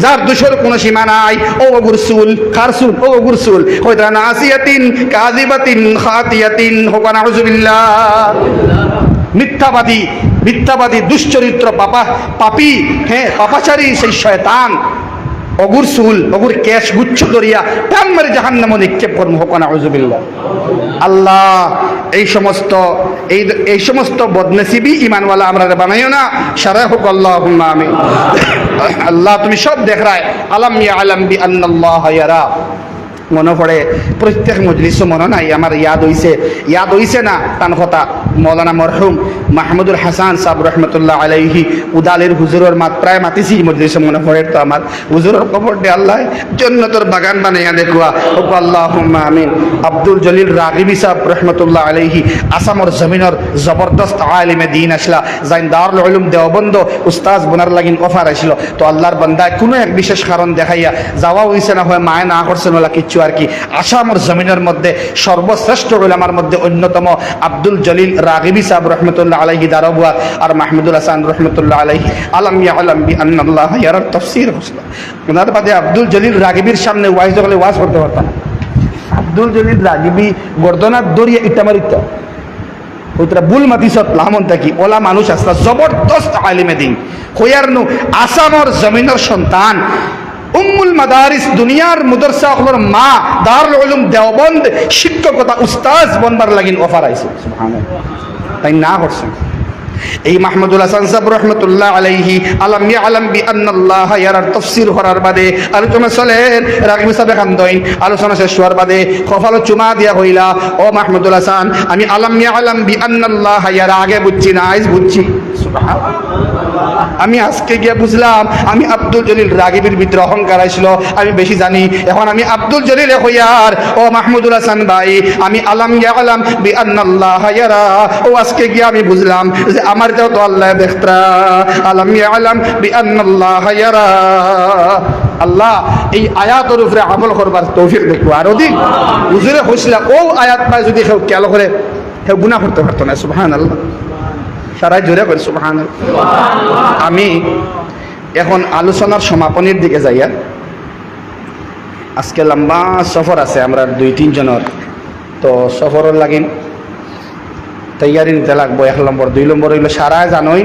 Speaker 2: যার দোষের কোনো সীমা নাই, ও গুরসুল খারসুল, ও গুরসুল কইতরা নাসিয়াতিন কাযিবাতিন খাতিয়াতিন, হুয়া নাউযুবিল্লাহ। মিথ্যাবাদী, মিথ্যাবাদী, দুশ্চরিত্র, পাপী, হ্যাঁ পাপাচারী, সেই শয়তান, অগুর চুল, অগুর কেশ গুচ্ছ দরিয়া টান মারে জাহান্নাম নিক্ষেপ কর্ম হোক, নাউযুবিল্লাহ। আল্লাহ এই সমস্ত বদনসিবি ইমানওয়ালা আমরা বানাইও না, সারা হোক আল্লাহুম্মা আমিন। আল্লাহ তুমি সব দেখ রায়, আলাম ইয়ালাম বিআন্নাল্লাহা ইয়ারা। মনে পড়ে প্রত্যেক মজলিস মনে নাই, আমার ইয়াদ হইছে না তান কথা মৌলানা মরহুম মাহমুদুল হাসান সাহেব রহমতুল্লাহ আলাইহি উদালের হুজুরের প্রায় মাতিছি মজলিসে, মনে পড়ে তো আমার হুজুরের খবর দে আল্লাহ জন্নতর বাগান বানাইয়া দেখুয়া হোক আল্লাহুম্মা আমিন। আব্দুল জলিল রাগিবি সাহেব রহমতুল্লাহ আলাইহি আসামর জমিনের জবরদস্ত আলিমে দিন আসলা, যাইন দারুল উলুম দেওবন্দ উস্তাজ বোনার লাগিন অফার আসলো, তো আল্লাহর বান্দায় কোনো এক বিশেষ কারণ দেখাইয়া যাওয়া হইছে না, হয় মায় না করছেন ওলা কিচ্ছু আর কি। আসামর জমিনের মধ্যে সর্বশ্রেষ্ঠ উলামার মধ্যে অন্যতম আব্দুল জলিল রাগিবি সাহেব রহমতুল্লাহ আলাইহি দারবুয়া আর মাহমুদুল হাসান রহমতুল্লাহ আলাইহি আলাম ইয়ালাম বিআন্নাল্লাহা ইয়ারার তাফসীর হইছিল। ওনার বাদে আব্দুল জলিল রাগিবির সামনে ওয়াজ হলে ওয়াজ করতে পারতাম। আব্দুল জলিল রাগিবি গর্দনার দরিয়া ইটামারিতা ওইটা বুল মাতিসত লামন থাকি ওলা মানুষ আসলা জবরদস্ত আলিমে দিন হইয়ারনু আসামর জমিনের সন্তান উম্মুল মাদারিস দুনিয়ার মুদরসা হলর মা দারুল উলুম দেওবন্দ শিক্ষকতা উস্তাজ বনবার লাগিন অফার আইছে, সুবহানাল্লাহ। তাই না করছেন এই মাহমুদুল হাসান সাহেব রহমতুল্লাহ আলাইহি আলাম ইয়ালাম বিআন্নাল্লাহা ইয়ারার তাফসীর করার বাদে আলোচনা চলেন, রাগিবি সাহেব খান্দইন আলোচনা শেষ হওয়ার বাদে কপালে চুমা দিয়া হইলা, ও মাহমুদুল হাসান আমি আলাম ইয়ালাম বিআন্নাল্লাহা ইয়ারা আগে বুঝছি না, আজ বুঝছি, সুবহানাল্লাহ। আমি আজকে গিয়ে বুঝলাম আমি আব্দুল জলিল রাগিবির ভিতরে অহংকার আসলো, আমি বেশি জানি, এখন আমি আব্দুল জলিল হইয়ার ও মাহমুদুল হাসান ভাই আমি আলাম ইয়ালাম বিআন্নাল্লাহা ইয়ারা, ও আজকে গিয়ে আমি বুঝলাম যে আমার তো আল্লাহ দেখতরা, আলাম ইয়ালাম বিআন্নাল্লাহা ইয়ারা। আল্লাহ এই আয়াতের উপরে আমল করবার তৌফিক দেখো, আর দিন হুজুরে হইছিলা ও আয়াত পায় যদি কেউ খেয়াল করে কেউ গুনাহ করতে পারতো না, সুবহানাল্লাহ। সারাই জোরে করে সুবহানাল্লাহ। আমি এখন আলোচনার সমাপনের দিকে যাইয়া, আজকে লম্বা সফর আছে আমরা 2-3 জনের, তো সফরের লাগিন তৈয়ারি নিতে লাগবো। 1 নম্বর 2 নম্বর হইলো সারা জানোই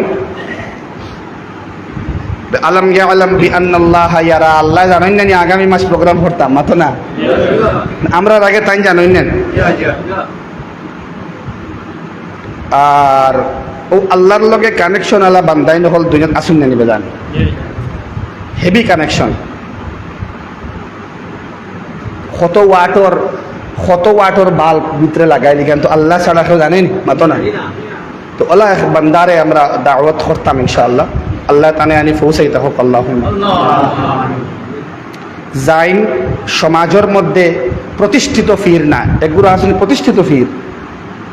Speaker 2: আলাম ইয়ালাম বিআন্নাল্লাহা ইয়ারা, আল্লাহ জানেন না আগামী মাস প্রোগ্রাম করতাম মাতো না আমরা আগে তাই জানোই না। আর ও আল্লাহর লগে কানেকশন আলা বান্দাই নহল দুনিয়াত আসুন না নিবে জান, হেভি কানেকশন, কত ওয়াটর কত ওয়াটর বাল্ব ভিতরে লাগাই দিকেন তো আল্লাহ ছাড়া কেউ জানেন মাতো না তো আল্লাহ এক বান্দারে আমরা দাওয়াত করতাম ইনশাআল্লাহ আল্লাহ তানে আনি পৌঁছাইতে হোক আল্লাহ জাইন সমাজের মধ্যে প্রতিষ্ঠিত ফির না এগুলো আসলে প্রতিষ্ঠিত ফির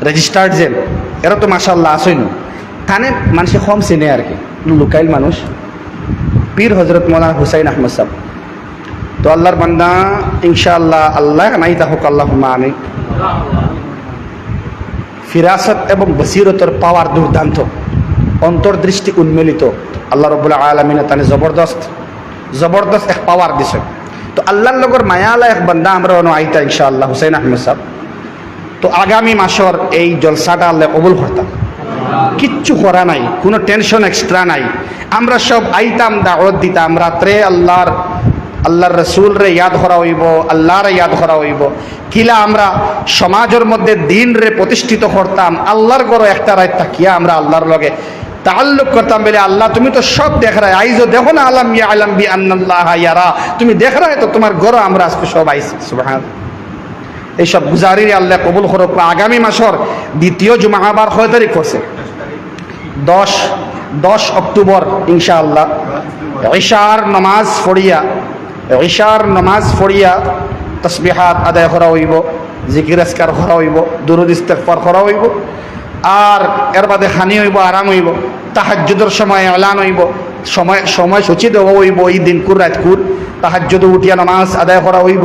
Speaker 2: রেজিস্টার্ড জেন এরা তো মাশাআল্লাহ আসেন থানে মানুষে কম চেনে আর কি লোকাইল মানুষ পীর হজরত মৌলানা হুসাইন আহমদ সাহেব তো আল্লাহর বান্দা ইনশাআল্লাহ আল্লাহ নাই হোক আল্লাহ আমি ফিরাসত এবং বসিরতর পাওয়ার দুর্দান্ত অন্তর্দৃষ্টি উন্মিলিত আল্লাহ রব্বুল আলামিন তানে জবরদস্ত এক পাওয়ার দিছে তো আল্লাহর লগর মায়ালা এক বান্দা আমরা আইতা ইনশাআল্লাহ হুসাইন আহমদ সাহেব তো আগামী মাসের এই জলসাটা আল্লাহ কবুল করতাম কিচ্ছু করা নাই কোনো টেনশন এক্সট্রা নাই আমরা সব আইতাম দাওয়াত দিতাম রাত্রে আল্লাহর রসুল রে ইয়াদ করা হইব আল্লাহরে ইয়াদ করা হইব কিলা আমরা সমাজের মধ্যে দিন রে প্রতিষ্ঠিত করতাম আল্লাহর গড় একটা রাত থাকিয়া আমরা আল্লাহর লগে তাআল্লুক করতাম বলে আল্লাহ তুমি তো সব দেখ রায় আইজো দেখো না আলাম ইয়া আলাম বি আন্নাল্লাহ ইয়ারা তুমি দেখ রায় তো তোমার গড় আমরা আজকে সব আইছি সুবহানাল্লাহ এইসব গুজারির আল্লাহ কবুল করুক আগামী মাসের দ্বিতীয় জুমাবার 6 তারিখ করছে 10 অক্টোবর ইনশাআল্লাহ ইশার নামাজ পড়িয়া তসবিহাত আদায় করা হইব জিকির আজকার করা হইব দুরুদ ইস্তিগফার করা হইব আর এর বাদে খানি হইব আরাম হইব তাহাজ্জুদের সময় এলান হইব সময় সূচি দেওয়া হইব এই দিন কুর রাত কুর তাহাজ্জুদ উঠিয়া নামাজ আদায় করা হইব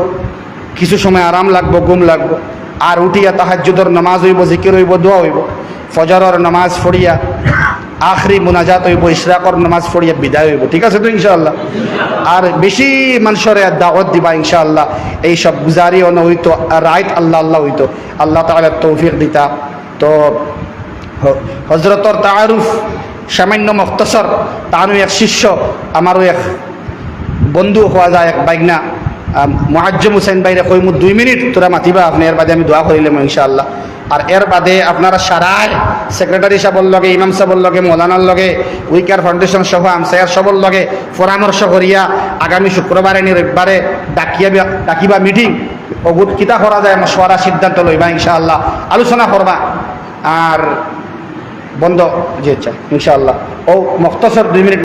Speaker 2: কিছু সময় আরাম লাগবো ঘুম লাগবো আর উঠিয়া তাহাজ্জুদের নামাজ হইব জিকির হইব দোয়া হইব ফজরের নামাজ পড়িয়া আখরি মুনাজাত হইব ইশরাকর নামাজ পড়িয়া বিদায় হইব ঠিক আছে তো ইনশাআল্লাহ আর বেশি মানুষের দাওয়াত দিবা ইনশাআল্লাহ এই সব গুজারি অন হইতো রাইত আল্লাহ হইতো আল্লাহ তাআলা তৌফিক দিতা তো হযরতর তাআরুফ সামান্য মুখতাসর তারও এক শিষ্য আমারও এক বন্ধু হওয়া যায় এক বাইগনা মুআজ্জম হুসাইন ভাইরে কই 2 মিনিট তোরা মাতিবা আপনি এর বাদে আমি দোয়া করিলাম ইনশাআল্লাহ আর এর বাদে আপনারা সারায় সেক্রেটারি সাহেবের লগে ইমাম সাহেবের লগে মৌলানার লগে উইকার ফাউন্ডেশন সহ আমসায়ার সবর লগে পরামর্শ করিয়া আগামী শুক্রবারে রবিবারে ডাকিবা মিটিং অগুত কিতা করা যায় মশওয়ারা সিদ্ধান্ত লইবা ইনশাআল্লাহ আলোচনা করবা আর বন্ধ যে ইনশাআল্লাহ ও মুখতাসর 2 মিনিট